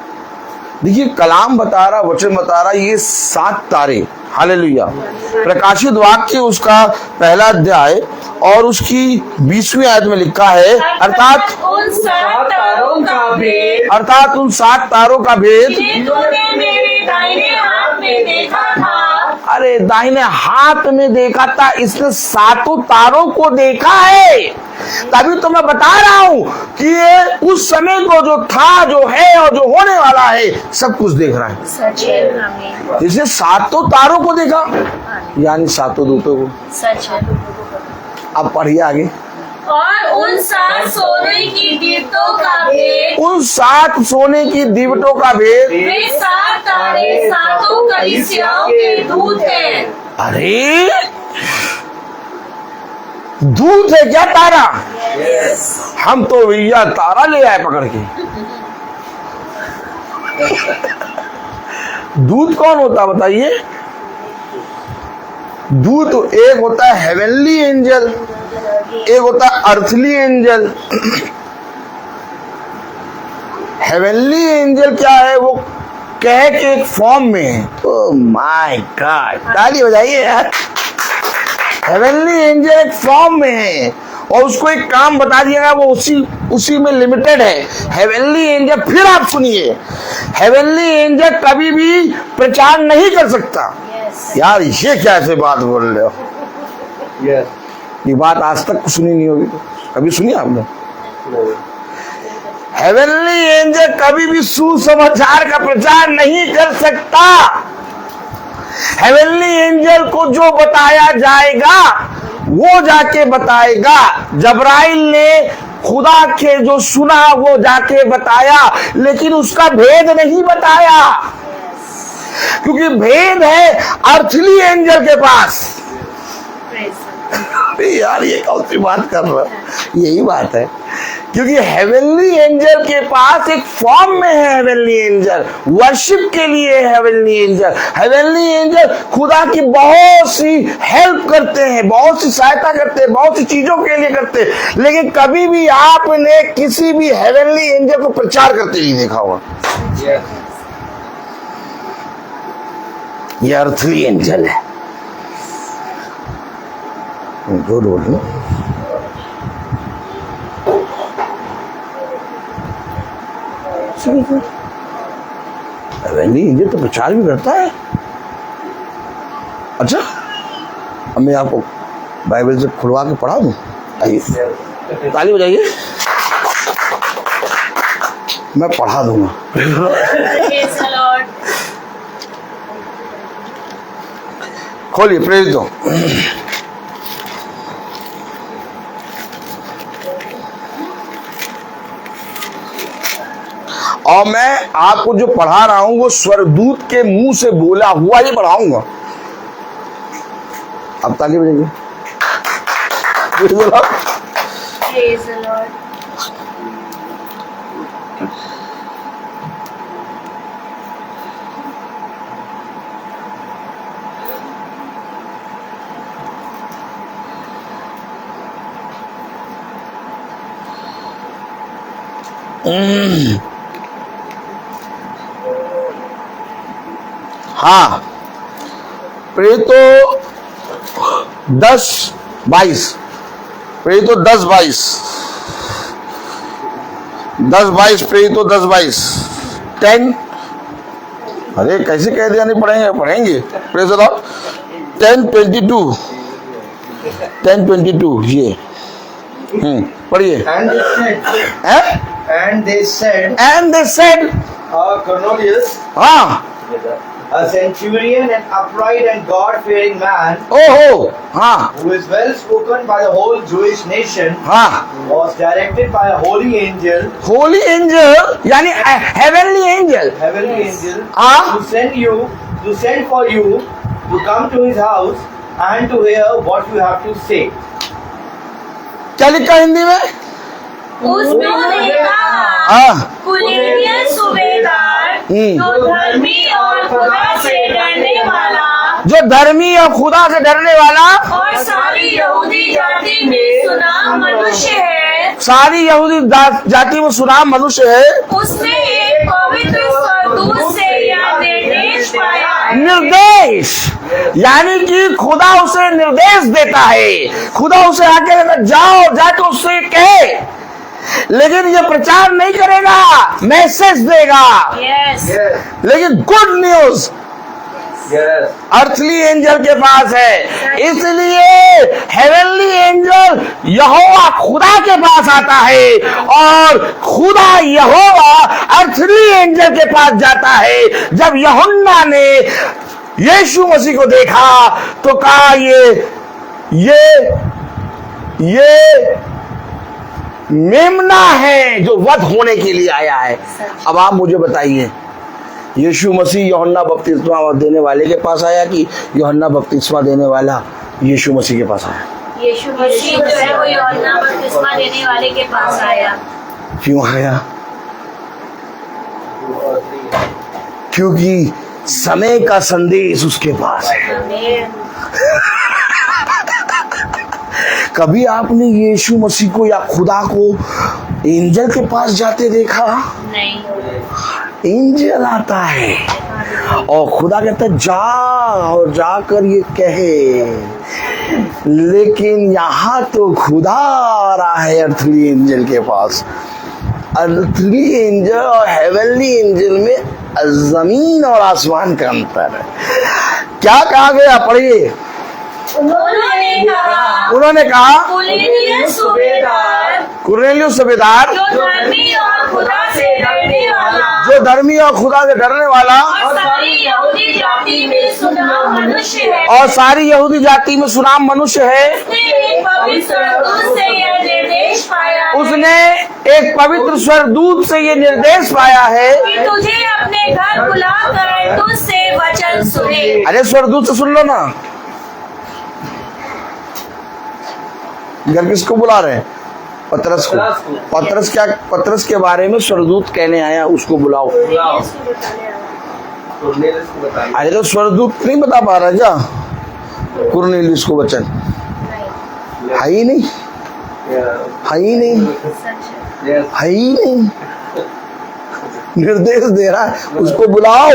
देखिए कलाम बता रहा, वचन बता रहा, ये 7 तारे, हालेलुया। प्रकाशित वाक्य उसका पहला अध्याय और उसकी 20वीं आयत में लिखा है, अर्थात उन 7 तारों का भेद, अर्थात उन 7 तारों का भेद तूने मेरे दाहिने हाथ में देखा था। अरे दाहिने हाथ में देखा था, इसने 7 तारों को देखा है। तभी तो मैं बता रहा हूं कि ये उस समय को जो था, जो है और जो होने वाला है, सब कुछ देख रहा है। जिसने 7 तारों को देखा, यानी 7 दूतों को। सच है। अब पढ़िए आगे। और उन 7 सोने की दीवटों का भेद, उन 7 सोने की दीवटों का भेद, वे 7 तारे 7 कलीसियाओं के दूत हैं। अरे दूत है क्या तारा? हम तो भैया तारा ले आए पकड़ के। दूत कौन होता बताइए? दूत एक होता है हेवनली एंजल, एक होता है अर्थली एंजल। हेवनली एंजल क्या है? वो कह के एक फॉर्म में है। ओह माय गॉड, ताली बजाइए यार। हेवनली एंजल एक फॉर्म में है और उसको एक काम बता दिया, वो उसी में लिमिटेड है। हेवनली एंजल, फिर आप सुनिए, हेवनली एंजल कभी भी प्रचार नहीं कर सकता। यार ये क्या ऐसे बात बोल रहे हो? ये बात आज तक सुनी नहीं होगी, कभी सुनी आपने? हेवनली एंजल कभी भी सुसमाचार का प्रचार नहीं कर सकता। हेवनली एंजल को जो बताया जाएगा वो जाके बताएगा। जबराइल ने खुदा के जो सुना वो जाके बताया, लेकिन उसका भेद नहीं बताया, क्योंकि भेद है अर्थली एंजल के पास। यार ये कौन सी बात कर रहा है? यही बात है क्योंकि हेवनली एंजल के पास एक फॉर्म में है हेवनली एंजल, वर्शिप के लिए हेवनली एंजल। हेवनली एंजल खुदा की बहुत सी हेल्प करते हैं, बहुत सी सहायता करते हैं, बहुत सी चीजों के लिए करते हैं, लेकिन कभी भी आपने किसी भी हेवनली एंजल को प्रचार करते नहीं देखा होगा। ये अर्थली एंजल है। गुड बोलो। हेवनली एंजल तो प्रचार भी करता है। अच्छा, अब मैं आपको बाइबल से खुलवा के पढ़ा दूं। आइए, ताली बजाइए, मैं पढ़ा दूंगा। Praise the Lord. खोलिए प्रेरितों। और मैं आपको जो पढ़ा रहा हूं वो स्वर्गदूत के मुंह से बोला हुआ ही पढ़ाऊंगा। अब ताली बजाइए। Praise the Lord. हाँ, प्रेरितो 10:22, प्रेरितो 10:22, 10:22, प्रेरितो 10:22, 10। अरे कैसे कह दिया, नहीं पढ़ेंगे? पढ़ेंगे। Praise the Lord. 10:22, 10:22 ये पढ़िए। And they said, And they said, Cornelius, हाँ, a centurion, an upright and God-fearing man, ओहो, हाँ, who is well spoken by the whole Jewish nation, हाँ, was directed by a holy angel, Holi angel यानी heavenly angel, heavenly angel, हाँ, to send for you to come to his house and to hear what you have to say. क्या लिखा हिंदी में? उन्होंने कहा, हाँ, कुलीनियस सूबेदार, जो धर्मी और खुदा से डरने वाला जो धर्मी और खुदा से डरने वाला और सारी यहूदी जाति में सुनाम मनुष्य है, सारी यहूदी जाति में सुनाम मनुष्य है, उसने एक पवित्र स्वर्गदूत से यह निर्देश पाया है। निर्देश यानी कि खुदा उसे निर्देश देता है। खुदा उसे आके कहता, जाओ, जाके उससे कहे, लेकिन ये प्रचार नहीं करेगा, मैसेज देगा। Yes. लेकिन good news Yes. Earthly angel के पास है। इसलिए हेवनली एंजल यहोवा खुदा के पास आता है और खुदा यहोवा अर्थली एंजल के पास जाता है। जब यूहन्ना ने यीशु मसीह को देखा तो कहा ये मेमना है जो वध होने के लिए आया है। अब आप मुझे बताइए, यीशु मसीह यूहन्ना बपतिस्मा देने वाले के पास आया कि यूहन्ना बपतिस्मा देने वाला यीशु मसीह के पास आया? यीशु मसीह जो है वो यूहन्ना बपतिस्मा देने वाले के पास आया। क्यों आया? क्योंकि समय का संदेश उसके पास है। कभी आपने यीशु मसीह को या खुदा को एंजल के पास जाते देखा? नहीं। एंजल आता है और खुदा कहता है जा, और जाकर ये कहे। लेकिन यहाँ तो खुदा आ रहा है अर्थली एंजल के पास। अर्थली एंजल और हेवनली एंजल में जमीन और आसमान का अंतर है। क्या कहा गया? पढ़िए। उन्होंने कहा कुलीनियस कुरनेलियुस सूबेदार, जो धर्मी और खुदा से डरने वाला जो धर्मी और खुदा से डरने वाला और सारी यहूदी जाति में सुनाम मनुष्य है, और सारी यहूदी जाति में सुनाम मनुष्य है, उसने एक पवित्र स्वर्गदूत से यह निर्देश पाया है उसने एक पवित्र स्वर्गदूत से ये निर्देश पाया है कि तुझे अपने घर बुलाकर तुझसे वचन सुने। अरे स्वर्गदूत से सुन लो ना, घर किसको बुला रहे हैं? पतरस पतरस के बारे में स्वर्गदूत कहने आया, उसको बुलाओ। कुरनेलियुस को बताइए। अरे तो स्वर्गदूत नहीं बता पा रहा क्या कुरनेलियुस को वचन? है ही नहीं, है ही नहीं, है ही नहीं। निर्देश दे रहा है उसको बुलाओ,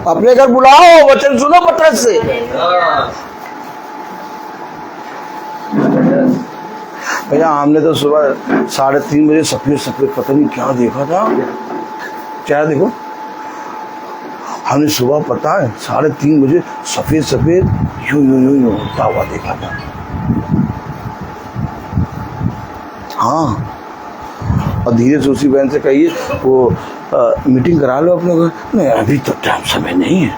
अपने घर बुलाओ, वचन सुनो पतरस से। भैया हमने तो सुबह 3:30 बजे सफेद सफेद पता नहीं क्या देखा था, क्या देखो, हमने सुबह पता है 3:30 बजे सफेद सफेद यूं यूं यूं यूं उड़ता हुआ देखा था। हाँ, और धीरे से उसी बहन से कहिए वो मीटिंग करा लो अपने घर। नहीं अभी तो टाइम समय नहीं है।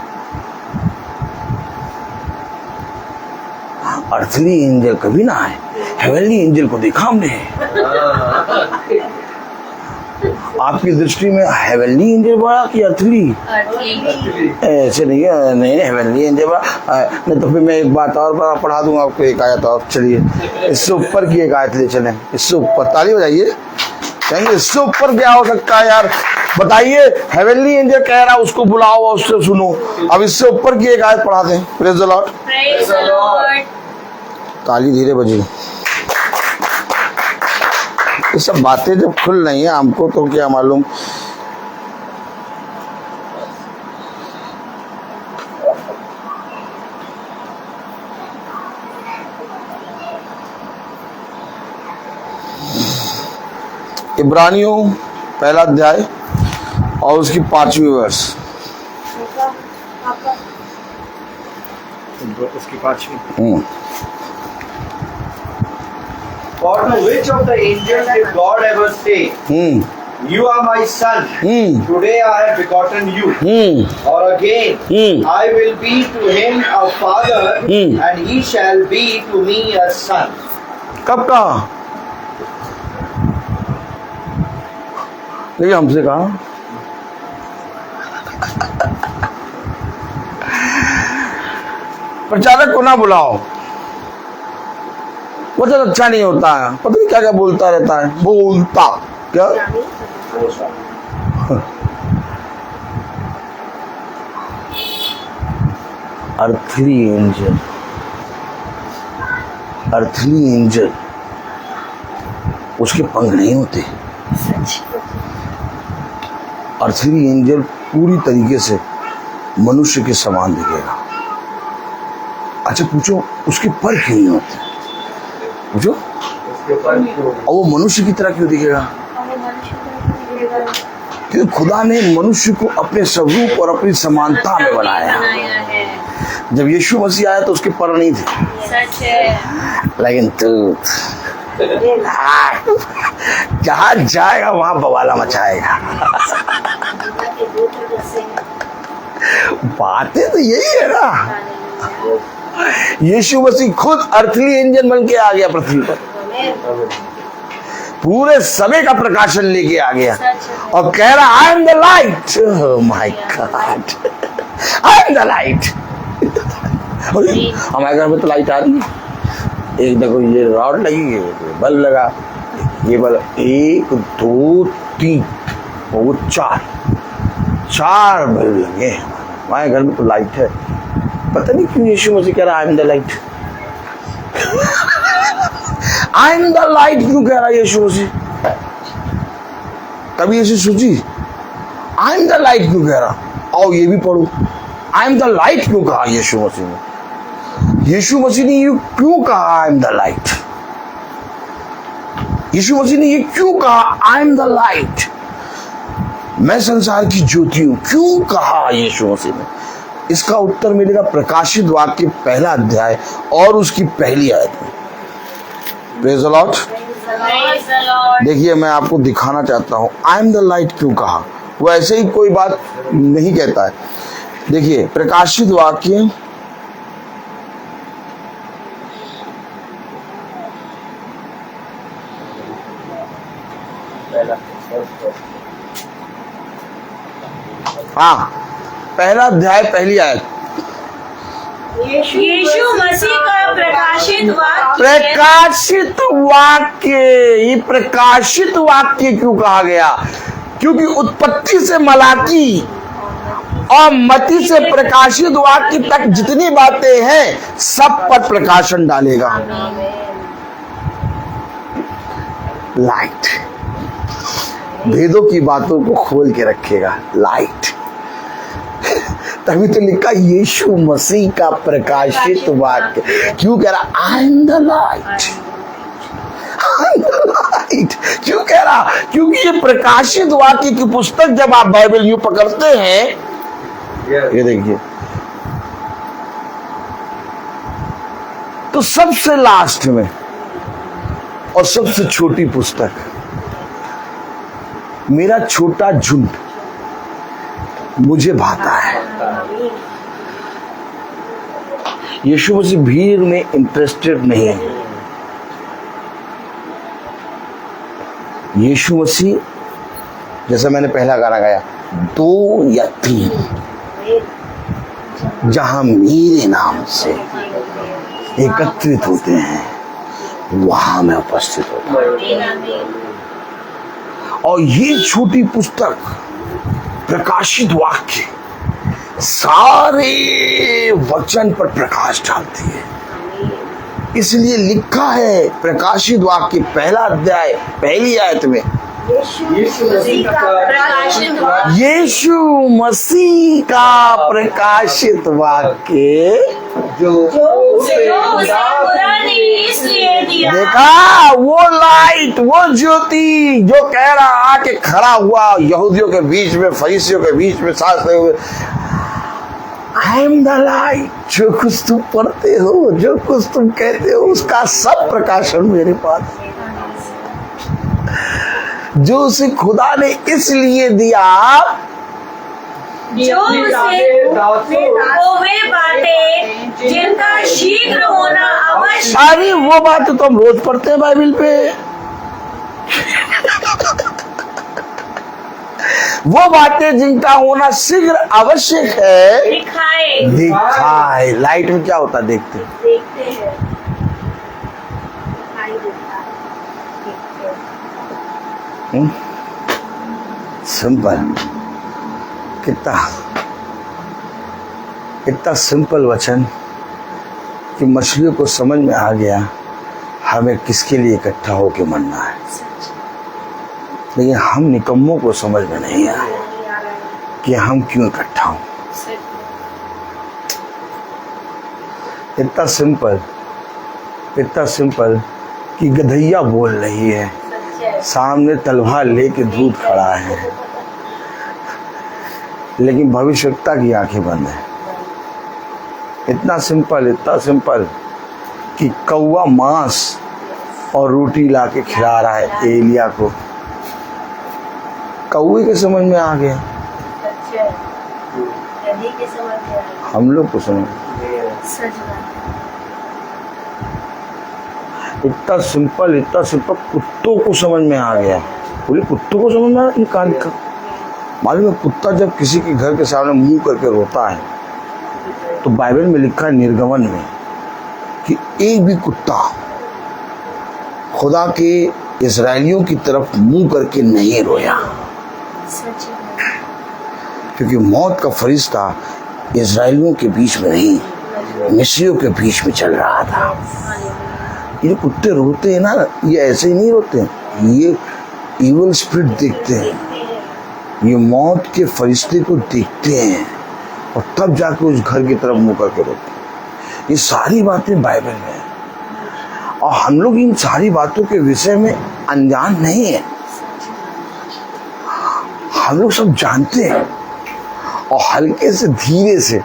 अर्थली एंजल कभी ना आए, हेवनली एंजल को देखा हमने। आपकी दृष्टि में हेवनली एंजल बड़ा कि अर्थली? ऐसे नहीं है, नहीं हेवनली एंजल बड़ा। नहीं तो फिर मैं एक बात और पढ़ा दूंगा आपको, एक आयत और। चलिए इससे ऊपर की एक आयत ले चलें, इससे ऊपर। ताली बजाइए, कहेंगे इससे ऊपर क्या हो सकता है यार, बताइए। हेवनली एंजल कह रहा है उसको बुलाओ और उससे सुनो। अब इससे ऊपर की एक आयत पढ़ा दें। Praise the lord, praise the Lord. ताली धीरे बजी। ये सब बातें जब खुल रही हैं हमको तो क्या मालूम। इब्रानियों 1 अध्याय और उसकी 5वीं वर्ष, उसकी 5वीं। For to which of the angels did God ever say, "You are my son; today I have begotten you"? Or again, "I will be to him a father, and he shall be to me a son"? कब कहा? देखिए हमसे कहा। प्रचारक को ना बुलाओ, वो तो अच्छा नहीं होता है, पता नहीं क्या क्या बोलता रहता है, बोलता क्या। अर्थली एंजल, अर्थली एंजल उसके पंख नहीं होते। अर्थली एंजल पूरी तरीके से मनुष्य के समान दिखेगा। अच्छा पूछो उसके पर क्यों नहीं होते? पूछो और वो मनुष्य की तरह क्यों दिखेगा? क्योंकि खुदा ने मनुष्य को अपने स्वरूप और अपनी समानता में बनाया है। जब यीशु मसीह आया तो उसके पर नहीं थे। सच है। लेकिन तू जहाँ जाएगा वहां बवाला मचाएगा। बातें तो यही है ना। यीशु मसीह खुद अर्थली एंजल बन के आ गया पृथ्वी पर, पूरे समय का प्रकाशन लेके आ गया और कह रहा I am the light. My God, I am the light. हमारे घर में तो लाइट आ रही है। एक देखो ये रॉड लगी है, बल्ब लगा, ये बल्ब 1 2 3 वो 4 बल्ब लगे। हमारे घर में तो लाइट है। पता नहीं क्यों यीशु मसीह कह रहा I am the light. I am the light क्यों कह रहा है यीशु मसीह? कभी ऐसी सोची आई एम द लाइट क्यों कह रहा? आओ ये भी पढ़ो, आई एम द लाइट क्यों कहा यीशु मसीह ने? यीशु मसीह ने ये क्यों कहा आई एम द लाइट? यीशु मसीह ने ये क्यों कहा आई एम द लाइट, मैं संसार की ज्योति हूं? क्यों कहा यीशु मसीह ने? इसका उत्तर मिलेगा प्रकाशित वाक्य 1 अध्याय और उसकी 1 आयत में। Praise the Lord. देखिए मैं आपको दिखाना चाहता हूं आई एम द लाइट क्यों कहा। वो ऐसे ही कोई बात नहीं कहता है। देखिए प्रकाशित वाक्य 1 अध्याय 1 आयत। यीशु मसीह का प्रकाशित वाक्य प्रकाशित वाक्य, ये प्रकाशित वाक्य क्यों कहा गया? क्योंकि उत्पत्ति से मलाकी और मती से प्रकाशित वाक्य तक जितनी बातें हैं सब पर प्रकाशन डालेगा। लाइट भेदों की बातों को खोल के रखेगा, लाइट। तभी तो लिखा यीशु मसीह का प्रकाशित वाक्य। क्यों कह रहा I am the light, light क्यों कह रहा? क्योंकि ये प्रकाशित वाक्य की पुस्तक जब आप बाइबल यूं पकड़ते हैं, ये देखिए, तो सबसे लास्ट में और सबसे छोटी पुस्तक, मेरा छोटा झुंड मुझे भाता है। यीशु मसीह भीड़ में इंटरेस्टेड नहीं है। यीशु मसीह, जैसा मैंने पहला गाना गाया, 2 या 3 जहां मेरे नाम से एकत्रित होते हैं वहां मैं उपस्थित होता हूं। और ये छोटी पुस्तक प्रकाशित वाक्य सारे वचन पर प्रकाश डालती है। इसलिए लिखा है प्रकाशित वाक्य पहला अध्याय पहली आयत में, यीशु मसीह का प्रकाशित वाक्य, यीशु मसीह का प्रकाशित वाक्य जो खुदा ने इसलिए दिया। देखा वो लाइट, वो ज्योति जो कह रहा आके खड़ा हुआ यहूदियों के बीच में, फरीसियों के बीच में साथ हुए, आई एम द लाइट। जो कुछ तुम पढ़ते हो, जो कुछ तुम कहते हो, उसका सब प्रकाशन मेरे पास, जो उसे खुदा ने इसलिए दिया जो उसे वो वे बातें जिनका शीघ्र होना अवश्य। अरे वो बात तो हम रोज पढ़ते हैं बाइबल पे। वो बातें जिनका होना शीघ्र आवश्यक है दिखाए। लाइट में क्या होता है? देखते हैं। सिंपल, कितना सिंपल वचन कि मछलियों को समझ में आ गया हमें किसके लिए इकट्ठा होके मरना है। लेकिन हम निकम्मों को समझ में नहीं आया कि हम क्यों इकट्ठा हों। इतना सिंपल कि गधैया बोल रही है, सामने तलवार लेके दूध खड़ा है, लेकिन भविष्यवक्ता की आंखें बंद है। इतना सिंपल कि कौवा मांस और रोटी लाके खिला रहा है एलिया को। कौवे के समझ में आ गया, हम लोग को समझ। इतना सिंपल कुत्तों को समझ में आ गया। बोले कुत्तों को समझ में आ गया? कान का मालूम है, कुत्ता जब किसी के घर के सामने मुंह करके रोता है तो बाइबल में लिखा है निर्गमन में कि एक भी कुत्ता खुदा के इस्राएलियों की तरफ मुंह करके नहीं रोया, क्योंकि मौत का फरिश्ता इस्राएलियों के बीच में नहीं, मिस्रियों के बीच में चल रहा था। ये कुत्ते रोते हैं ना, ये ऐसे ही नहीं रोते, ये इविल स्पिरिट देखते हैं, ये मौत के फरिश्ते को देखते हैं और तब जाके उस घर की तरफ मुंह करके रोते हैं। ये सारी बातें बाइबल में है और हम लोग इन सारी बातों के विषय में अनजान नहीं है। हम लोग सब जानते हैं और हल्के से धीरे से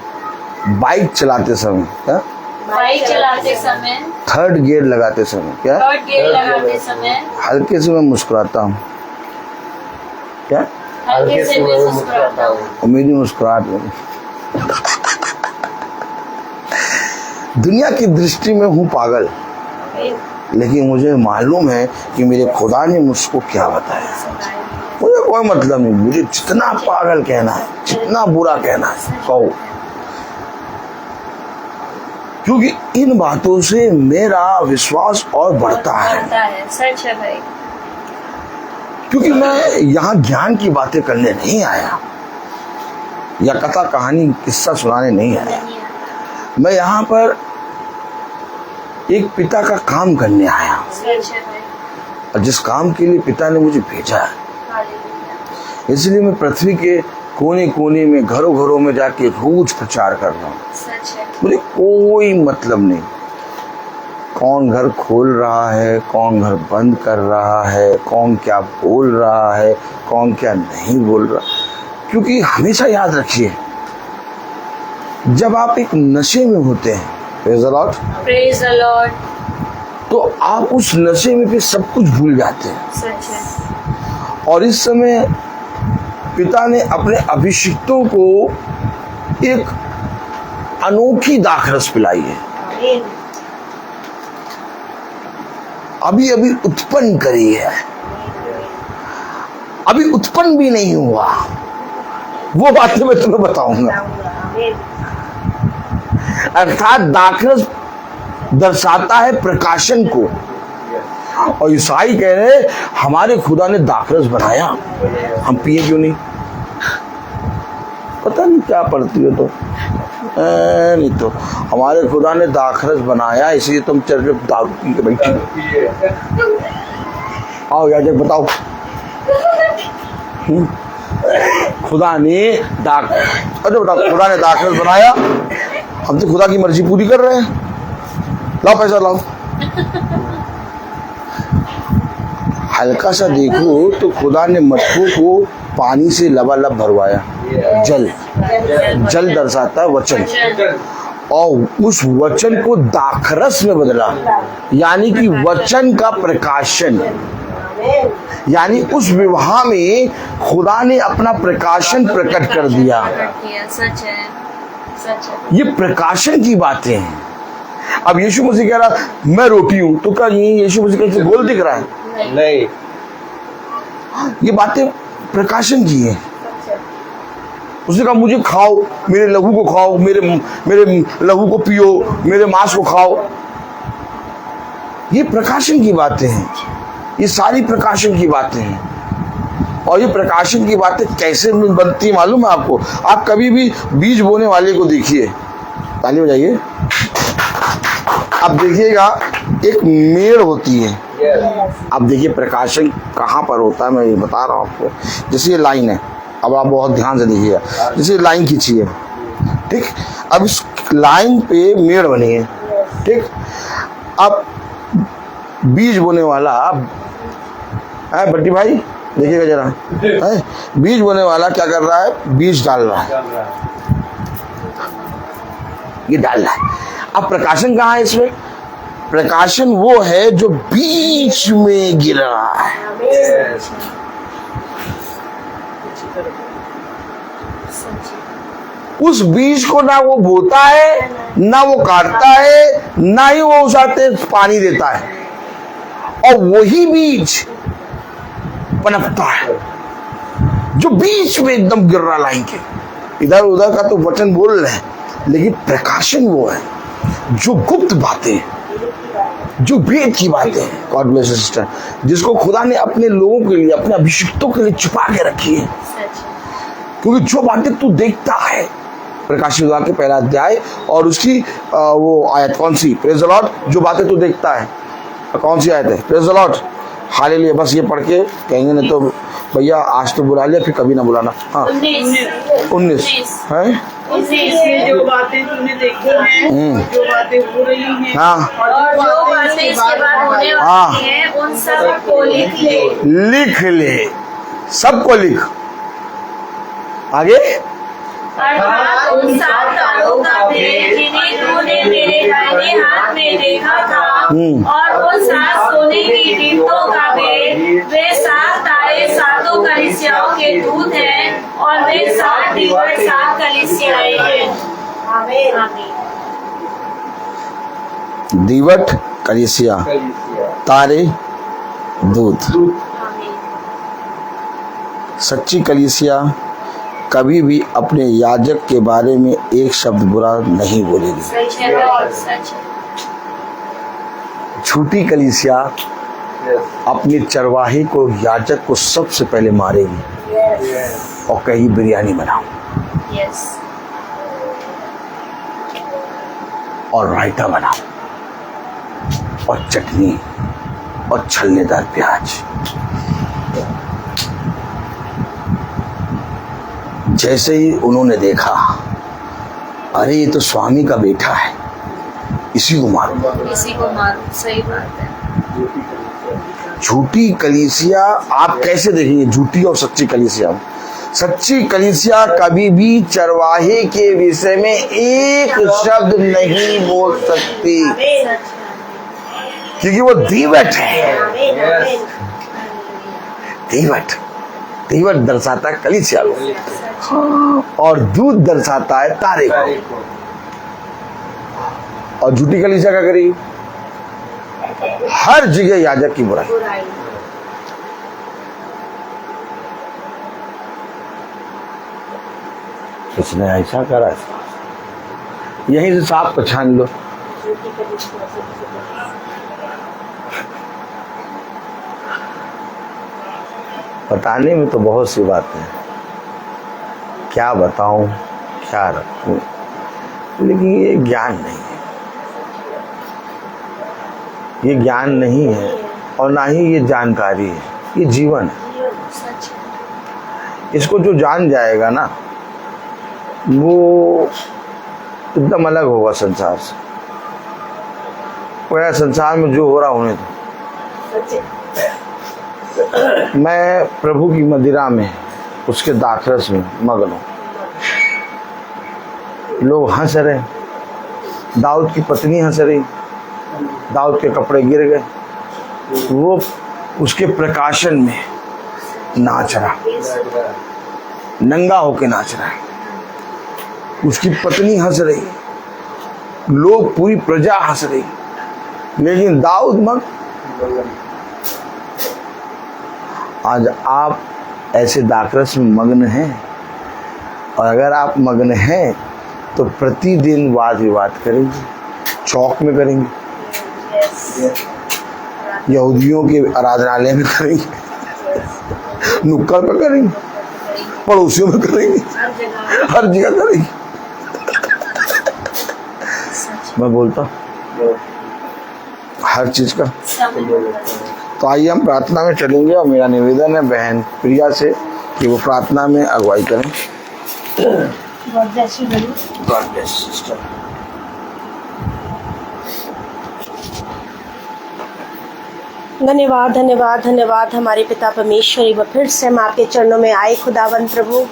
बाइक चलाते समय, थर्ड गियर लगाते समय हल्के से मैं मुस्कुराता हूँ। क्या हल्के से मैं मुस्कुराता हूँ। मेरी मुस्कुराहट में दुनिया की दृष्टि में हूँ पागल, लेकिन मुझे मालूम है कि मेरे खुदा ने मुझको क्या बताया। मुझे कोई मतलब नहीं, मुझे जितना पागल कहना है, जितना बुरा कहना है कहो। क्योंकि इन बातों से मेरा विश्वास और बढ़ता है। बढ़ता है, सच है भाई। क्योंकि मैं यहाँ ज्ञान की बातें करने नहीं आया या कथा कहानी किस्सा सुनाने नहीं आया। मैं यहाँ पर एक पिता का काम करने आया, सच है भाई। और जिस काम के लिए पिता ने मुझे भेजा है, हालेलुया। इसलिए मैं पृथ्वी के कोने कोने में घरों घरों में जाके रोज प्रचार कर रहा हूँ। सच है। मुझे कोई मतलब नहीं कौन घर खोल रहा है, कौन घर बंद कर रहा है, कौन क्या बोल रहा है, कौन क्या नहीं बोल रहा। क्योंकि हमेशा याद रखिए, जब आप एक नशे में होते हैं, praise the lord, praise the Lord. तो आप उस नशे में फिर सब कुछ भूल जाते हैं। सच है। और इस समय पिता ने अपने अभिषिक्तों को एक अनोखी दाखरस पिलाई है, अभी अभी उत्पन्न करी है, अभी उत्पन्न भी नहीं हुआ। वो बातें मैं तुम्हें बताऊंगा। अर्थात दाखरस दर्शाता है प्रकाशन को, और ईसाई कह रहे हमारे खुदा ने दाखरस बनाया, हम पिए क्यों नहीं? पता नहीं क्या पढ़ती हो तो नहीं, तो हमारे खुदा ने दाखरस बनाया इसलिए तुम चल रहे दारू पी के बैठी। आओ यार जब बताओ, खुदा ने अरे बताओ, खुदा ने दाखरस बनाया, हम तो खुदा की मर्जी पूरी कर रहे हैं। लाओ पैसा लाओ। हल्का सा देखो तो खुदा ने मटकों को पानी से लबालब भरवाया। जल, जल दर्शाता है वचन, और उस वचन को दाखरस में बदला, यानी कि वचन का प्रकाशन। यानी उस विवाह में खुदा ने अपना प्रकाशन प्रकट कर दिया। सच है, सच है। ये प्रकाशन की बातें हैं। अब यीशु मसीह कह रहा मैं रोटी हूं, तो क्या ये यीशु मसीह कैसे गोल दिख रहा है? नहीं, ये बातें प्रकाशन की है। उसने कहा मुझे खाओ, मेरे लहू को खाओ, मेरे लहू को पियो, मेरे मांस को खाओ। ये प्रकाशन की बातें हैं, ये सारी प्रकाशन की बातें हैं। और ये प्रकाशन की बातें कैसे बनती है मालूम है आपको? आप कभी भी बीज बोने वाले को देखिए, ताली बजाइए। आप देखिएगा एक मेड़ होती है। अब देखिए प्रकाशन कहाँ पर होता है, मैं ये बता रहा हूँ आपको। जैसे ये लाइन है, अब आप बहुत ध्यान से देखिएगा, जैसे लाइन खींची है, ठीक। अब इस लाइन पे मेड़ बनी है, ठीक। अब बीज बोने वाला है, बड्डी भाई देखिएगा जरा, है बीज बोने वाला क्या कर रहा है? बीज डाल रहा है, ये डाल रहा है। अब प्रकाशन कहाँ है इसमें? प्रकाशन वो है जो बीच में गिर रहा है। उस बीज को ना वो बोता है, ना वो काटता है, ना ही वो उसाते पानी देता है, और वही बीज पनपता है जो बीच में एकदम गिर रहा लाइन के। इधर उधर का तो वचन बोल रहे हैं, लेकिन प्रकाशन वो है जो गुप्त बातें, जो भेद की बातें हैं, गॉड ब्लेस यू सिस्टर, जिसको खुदा ने अपने लोगों के लिए, अपने अभिषिक्तों के लिए छुपा के रखी है। क्योंकि जो बातें तू देखता है, प्रकाशित वाक्य के पहला अध्याय और उसकी वो आयत कौन सी? Praise the Lord. जो बातें तू देखता है, कौन सी आयत है? Praise the Lord, hallelujah. बस ये पढ़ के कहेंगे, नहीं तो भैया आज तो बुला लिया, फिर कभी ना बुलाना। हाँ 19 है। इसमें जो बातें तूने देखी हैं, जो बातें हो रही हैं, हाँ, और जो बातें इसके बाद होने वाली हैं, उन सब को लिख ले। लिख ले, सबको लिख। आगे अर्थात उन 7 तारों का भेद जिन्हें तूने मेरे दाहिने हाथ में देखा था, और वो 7 सोने की दीप्तों का भेद। वे 7 तारे 7 कलीसियाओं के दूत हैं, और वे 7 दीवट 7 कलीसियाएं हैं। आमीन। दीवट कलीसिया, तारे दूत। आमीन। सच्ची कलीसिया कभी भी अपने याजक के बारे में एक शब्द बुरा नहीं बोलेगी। सच है लॉर्ड, सच है। झूठी कलीसिया अपने चरवाहे को, याजक को सबसे पहले मारेगी और कहीं बिरयानी बनाओ यस, और रायता बनाओ और चटनी और छलनेदार प्याज। जैसे ही उन्होंने देखा, अरे ये तो स्वामी का बेटा है, इसी को मारो, इसी को मारो। सही बात है। झूठी कलीसिया आप कैसे देखेंगे? झूठी और सच्ची कलीसिया। सच्ची कलीसिया कभी भी चरवाहे के विषय में एक शब्द नहीं बोल सकती, क्योंकि वो दीवट है। दीवट दर्शाता है कलीसिया को, और दूध दर्शाता है तारे को। और झूठी कलीसिया क्या करेगी? हर जगह याजक की बुराई। इसने ऐसा करा, यहीं से सांप को छान लो। बताने में तो बहुत सी बातें हैं, क्या बताऊं, क्या रखूं, लेकिन ये ज्ञान नहीं है, ये ज्ञान नहीं है और ना ही ये जानकारी है, ये जीवन है। इसको जो जान जाएगा ना, वो एकदम अलग होगा संसार से। वो संसार में जो हो रहा होने दो। मैं प्रभु की मदिरा में, उसके दाखरस में मगन हूं। लोग हंस रहे, दाऊद की पत्नी हंस रही, दाऊद के कपड़े गिर गए, वो उसके प्रकाशन में नाच रहा, नंगा होके नाच रहा है। उसकी पत्नी हंस रही, लोग, पूरी प्रजा हंस रही, लेकिन दाऊद मगन। आज आप ऐसे दाखरस में मग्न हैं, और अगर आप मग्न हैं तो प्रतिदिन वाद विवाद करेंगे, चौक में करेंगे, यहूदियों के आराधनालय में करेंगे, नुक्कड़ पे करेंगे, पड़ोसियों में करेंगे, हर जगह करेंगे। मैं बोलता हूँ हर चीज का। तो आइए हम प्रार्थना में चलेंगे, और मेरा निवेदन है बहन प्रिया से कि वो प्रार्थना में अगुवाई करें। God bless you. God bless sister. धन्यवाद धन्यवाद धन्यवाद हमारे पिता परमेश्वर। एक बार फिर से हम आपके चरणों में आए खुदावन प्रभु।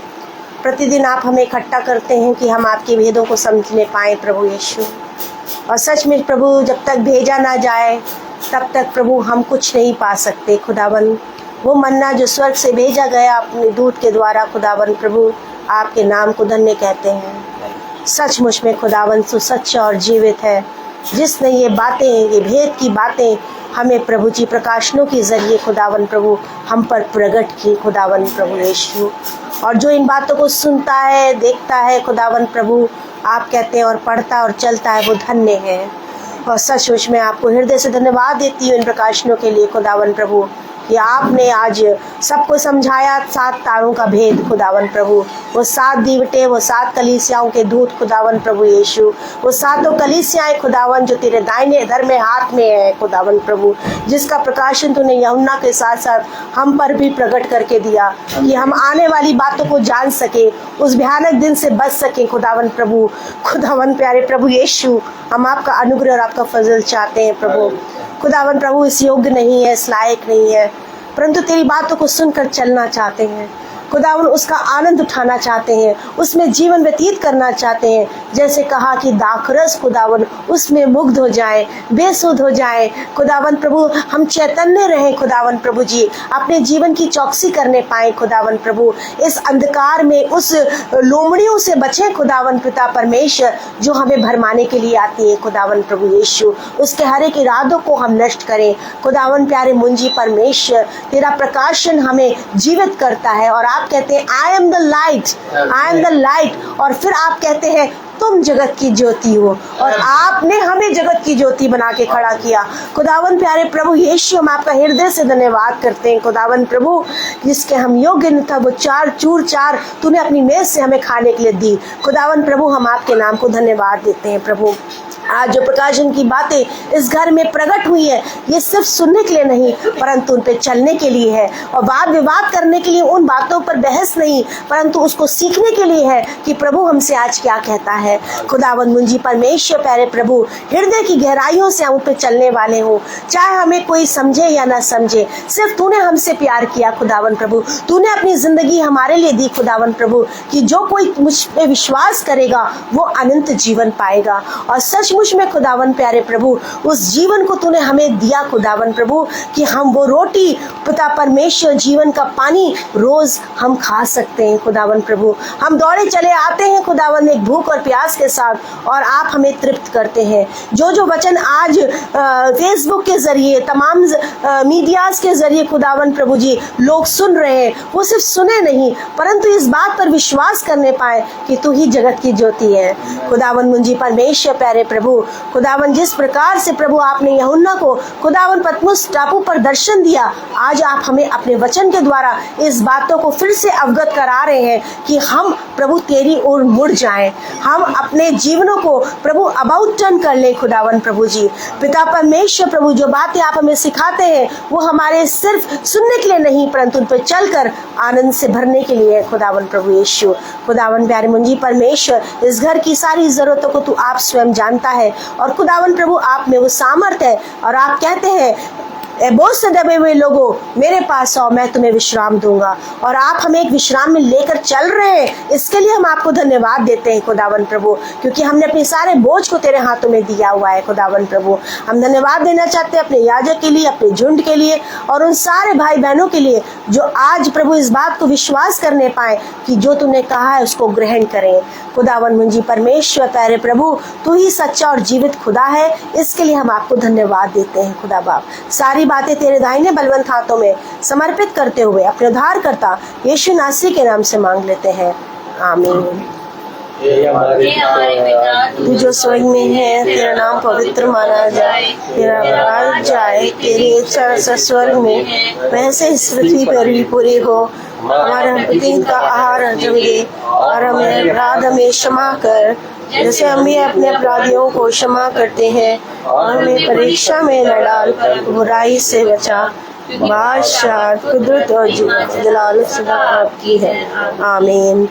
प्रतिदिन आप हमें इकट्ठा करते हैं कि हम आपके भेदों को समझने पाएं प्रभु यीशु। और सच में प्रभु, जब तक भेजा ना जाए तब तक प्रभु हम कुछ नहीं पा सकते खुदावन। वो मन्ना जो स्वर्ग से भेजा गया अपने दूत के द्वारा खुदावन प्रभु, आपके नाम को धन्य कहते हैं। सचमुच में खुदावन सु सच्चा और जीवित है, जिसने ये बातें, ये भेद की बातें हमें प्रभु जी प्रकाशनों के जरिए खुदावन प्रभु हम पर प्रकट की खुदावन प्रभु यीशु। और जो इन बातों को सुनता है, देखता है खुदावन प्रभु, आप कहते हैं और पढ़ता और चलता है, वो धन्य है। और सचमुच में आपको हृदय से धन्यवाद देती हूँ इन प्रकाशनों के लिए खुदावन प्रभु, कि आपने आज सबको समझाया 7 तारों का भेद खुदावन प्रभु। वो 7 दीवटे, वो 7 कलीसियाओं के दूत खुदावन प्रभु यीशु, वो 7 कलीसियाएं खुदावन जो तेरे दाहिने धर्मे हाथ में है खुदावन प्रभु, जिसका प्रकाशन तूने यूहन्ना के साथ साथ हम पर भी प्रकट करके दिया, कि हम आने वाली बातों को जान सके, उस भयानक दिन से बच सके खुदावन प्रभु। खुदावन प्यारे प्रभु यीशु, हम आपका अनुग्रह और आपका फजल चाहते हैं प्रभु। खुदावन प्रभु इस योग्य नहीं है, इस लायक नहीं है, परंतु तेरी बातों को सुनकर चलना चाहते हैं खुदावन, उसका आनंद उठाना चाहते हैं, उसमें जीवन व्यतीत करना चाहते हैं। जैसे कहा कि दाखरस खुदावन उसमें मुग्ध हो जाए, बेसुध हो जाए खुदावन प्रभु, हम चैतन्य रहें खुदावन प्रभु जी, अपने जीवन की चौकसी करने पाए खुदावन प्रभु, इस अंधकार में उस लोमड़ियों से बचें खुदावन पिता परमेश्वर, जो हमें भरमाने के लिए आती है खुदावन प्रभु यीशु। उसके हर एक इरादों को हम नष्ट करें खुदावन प्यारे मुंजी परमेश्वर। तेरा प्रकाशन हमें जीवित करता है और आप आप कहते हैं आई एम द लाइट, और फिर आप कहते हैं तुम जगत की ज्योति हो, और आपने हमें जगत की ज्योति बना के खड़ा किया। खुदावन प्यारे प्रभु यीशु, हम आपका हृदय से धन्यवाद करते हैं खुदावन प्रभु, जिसके हम योग्य न था वो चार तूने अपनी मेज से हमें खाने के लिए दी। खुदावन प्रभु, हम आपके नाम को धन्यवाद देते हैं प्रभु। आज जो प्रकाशन की बातें इस घर में प्रकट हुई है, ये सिर्फ सुनने के लिए नहीं परंतु उन पे चलने के लिए है, और वाद विवाद करने के लिए, उन बातों पर बहस नहीं परंतु उसको सीखने के लिए है कि प्रभु हमसे आज क्या कहता है। खुदावन मुंजी परमेश्वर प्यारे प्रभु, हृदय की गहराइयों से हम उन पे चलने वाले हो, चाहे हमें कोई समझे या ना समझे, सिर्फ तूने हमसे प्यार किया खुदावन प्रभु, तूने अपनी जिंदगी हमारे लिए दी खुदावन प्रभु, कि जो कोई मुझ पे विश्वास करेगा वो अनंत जीवन पाएगा। और सचमुच में खुदावन प्यारे प्रभु, उस जीवन को तूने हमें दिया खुदावन प्रभु, कि हम वो रोटी पिता परमेश्वर जीवन का पानी रोज हम खा सकते हैं खुदावन प्रभु। हम दौड़े चले आते हैं खुदावन एक भूख और प्यास के साथ, और आप हमें तृप्त करते हैं। जो वचन आज फेसबुक के जरिए, तमाम मीडियाज के जरिए खुदावन प्रभु जी लोग सुन रहे हैं, वो सिर्फ सुने नहीं परंतु इस बात पर विश्वास करने पाए कि तू ही जगत की ज्योति है। खुदावन मुंजी परमेश्वर प्यारे प्रभु, खुदावन जिस प्रकार से प्रभु आपने यूहन्ना को खुदावन पतमुस टापू पर दर्शन दिया, आज आप हमें अपने वचन के द्वारा इस बातों को फिर से अवगत करा रहे हैं कि हम प्रभु तेरी ओर मुड़ जाएं, हम अपने जीवनों को प्रभु अबाउट टर्न कर ले खुदावन प्रभु जी। पिता परमेश्वर प्रभु, जो बातें आप हमें सिखाते हैं वो हमारे सिर्फ सुनने के लिए नहीं परंतु उन पर चलकर आनंद से भरने के लिए है खुदावन प्रभु यीशु। खुदावन प्यारे मुंजी परमेश्वर, इस घर की सारी जरूरतों को तू आप स्वयं जानता है, और खुदावन प्रभु आप में वो सामर्थ्य है, और आप कहते हैं बोझ से दबे हुए लोगों मेरे पास आओ, मैं तुम्हें विश्राम दूंगा, और आप हमें एक विश्राम में लेकर चल रहे हैं। इसके लिए हम आपको धन्यवाद देते हैं खुदावन प्रभु, क्योंकि हमने अपने सारे बोझ को तेरे हाथों में दिया हुआ है खुदावन प्रभु। हम धन्यवाद देना चाहते हैं अपने याजक के लिए, अपने झुंड के लिए, और उन सारे भाई बहनों के लिए जो आज प्रभु इस बात को विश्वास करने पाए कि जो तूने कहा है उसको ग्रहण करें। खुदावन मुंजी परमेश्वर प्यारे प्रभु, तू ही सच्चा और जीवित खुदा है, इसके लिए हम आपको धन्यवाद देते हैं खुदा बाप। सारी बातें तेरे दाहिने बलवंत हाथों में समर्पित करते हुए अपने उद्धारकर्ता यीशु नासरी के नाम से मांग लेते हैं, आमीन। तू जो स्वर्ग में है, तेरा नाम पवित्र माना जाए, तेरा राज जाए, तेरी इच्छा स्वर्ग में वैसे इस पृथ्वी पर भी पूरी हो। हमारे प्रतिदिन का आहार हमें दे, और हमें अपराध हमें क्षमा कर जैसे हम भी अपने अपराधियों को क्षमा करते हैं, और हमें परीक्षा में न डाल, बुराई से बचा। बादशाह, कुदरत और जलाल सदा आपकी है, आमीन।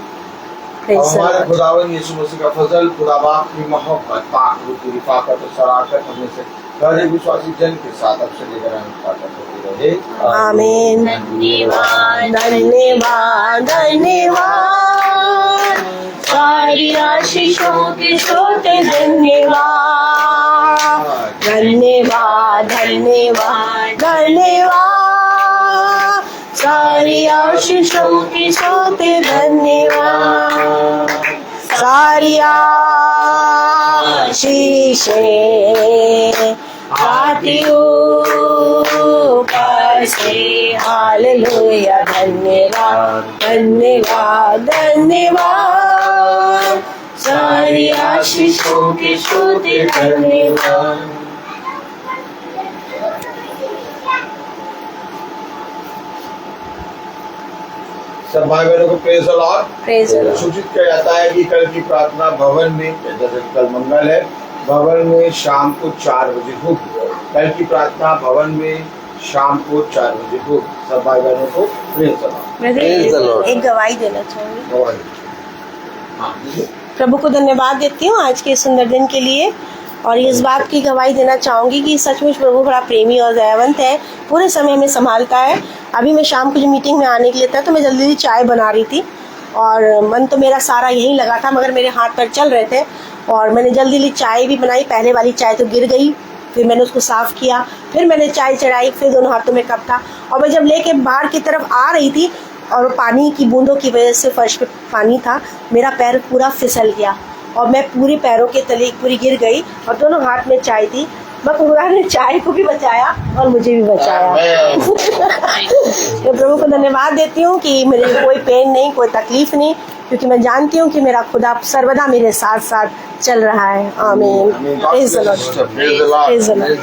हमारे खुदावन यीशु मसीह का फजल, खुदा बाप की मोहब्बत, पाक रूह की रिफाकत और शराकत हमें से हर एक विश्वासी जन के साथ अब से लेकर रहे, आमीन। धन्यवाद धन्यवाद धन्यवाद, सारी आशीषों के सोते धन्यवाद, धन्यवाद धन्यवाद धन्यवाद, सारी आशीषों की सोते धन्यवाद, सारी आशीषें आती ऊपर से, हालेलुया। धन्यवाद धन्यवाद धन्यवाद, सारी आशीषों के सोते धन्यवाद। सब भाई बहनों को praise the lord. Praise the Lord. सूचित किया जाता है कि कल की प्रार्थना भवन में, जैसे कल मंगल है, भवन में शाम को 4 बजे होगी। कल की प्रार्थना भवन में शाम को 4 बजे होगी। सब भाई बहनों को प्रेज द लॉर्ड। एक गवाही देना चाहूँगी। प्रभु को धन्यवाद देती हूँ आज के सुंदर दिन के लिए, और इस बात की गवाही देना चाहूँगी कि सचमुच प्रभु बड़ा प्रेमी और दयावंत है, पूरे समय हमें संभालता है। अभी मैं शाम को जो मीटिंग में आने के लिए था तो मैं जल्दी चाय बना रही थी, और मन तो मेरा सारा यहीं लगा था, मगर मेरे हाथ पैर चल रहे थे, और मैंने जल्दी चाय भी बनाई। पहले वाली चाय तो गिर गई, फिर मैंने उसको साफ़ किया, फिर मैंने चाय चढ़ाई, फिर दोनों हाथों में कप था, और मैं जब लेके बाहर की तरफ आ रही थी और पानी की बूंदों की वजह से फर्श पे पानी था, मेरा पैर पूरा फिसल गया और मैं पूरे पैरों के तले पूरी गिर गई, और दोनों हाथ में चाय थी। मगर खुदा ने चाय को भी बचाया और मुझे भी बचाया। मैं प्रभु को धन्यवाद देती हूँ कि मेरे कोई पेन नहीं, कोई तकलीफ नहीं, क्योंकि मैं जानती हूँ कि मेरा खुदा सर्वदा मेरे साथ साथ चल रहा है। आमीन। Praise the Lord. Praise the Lord.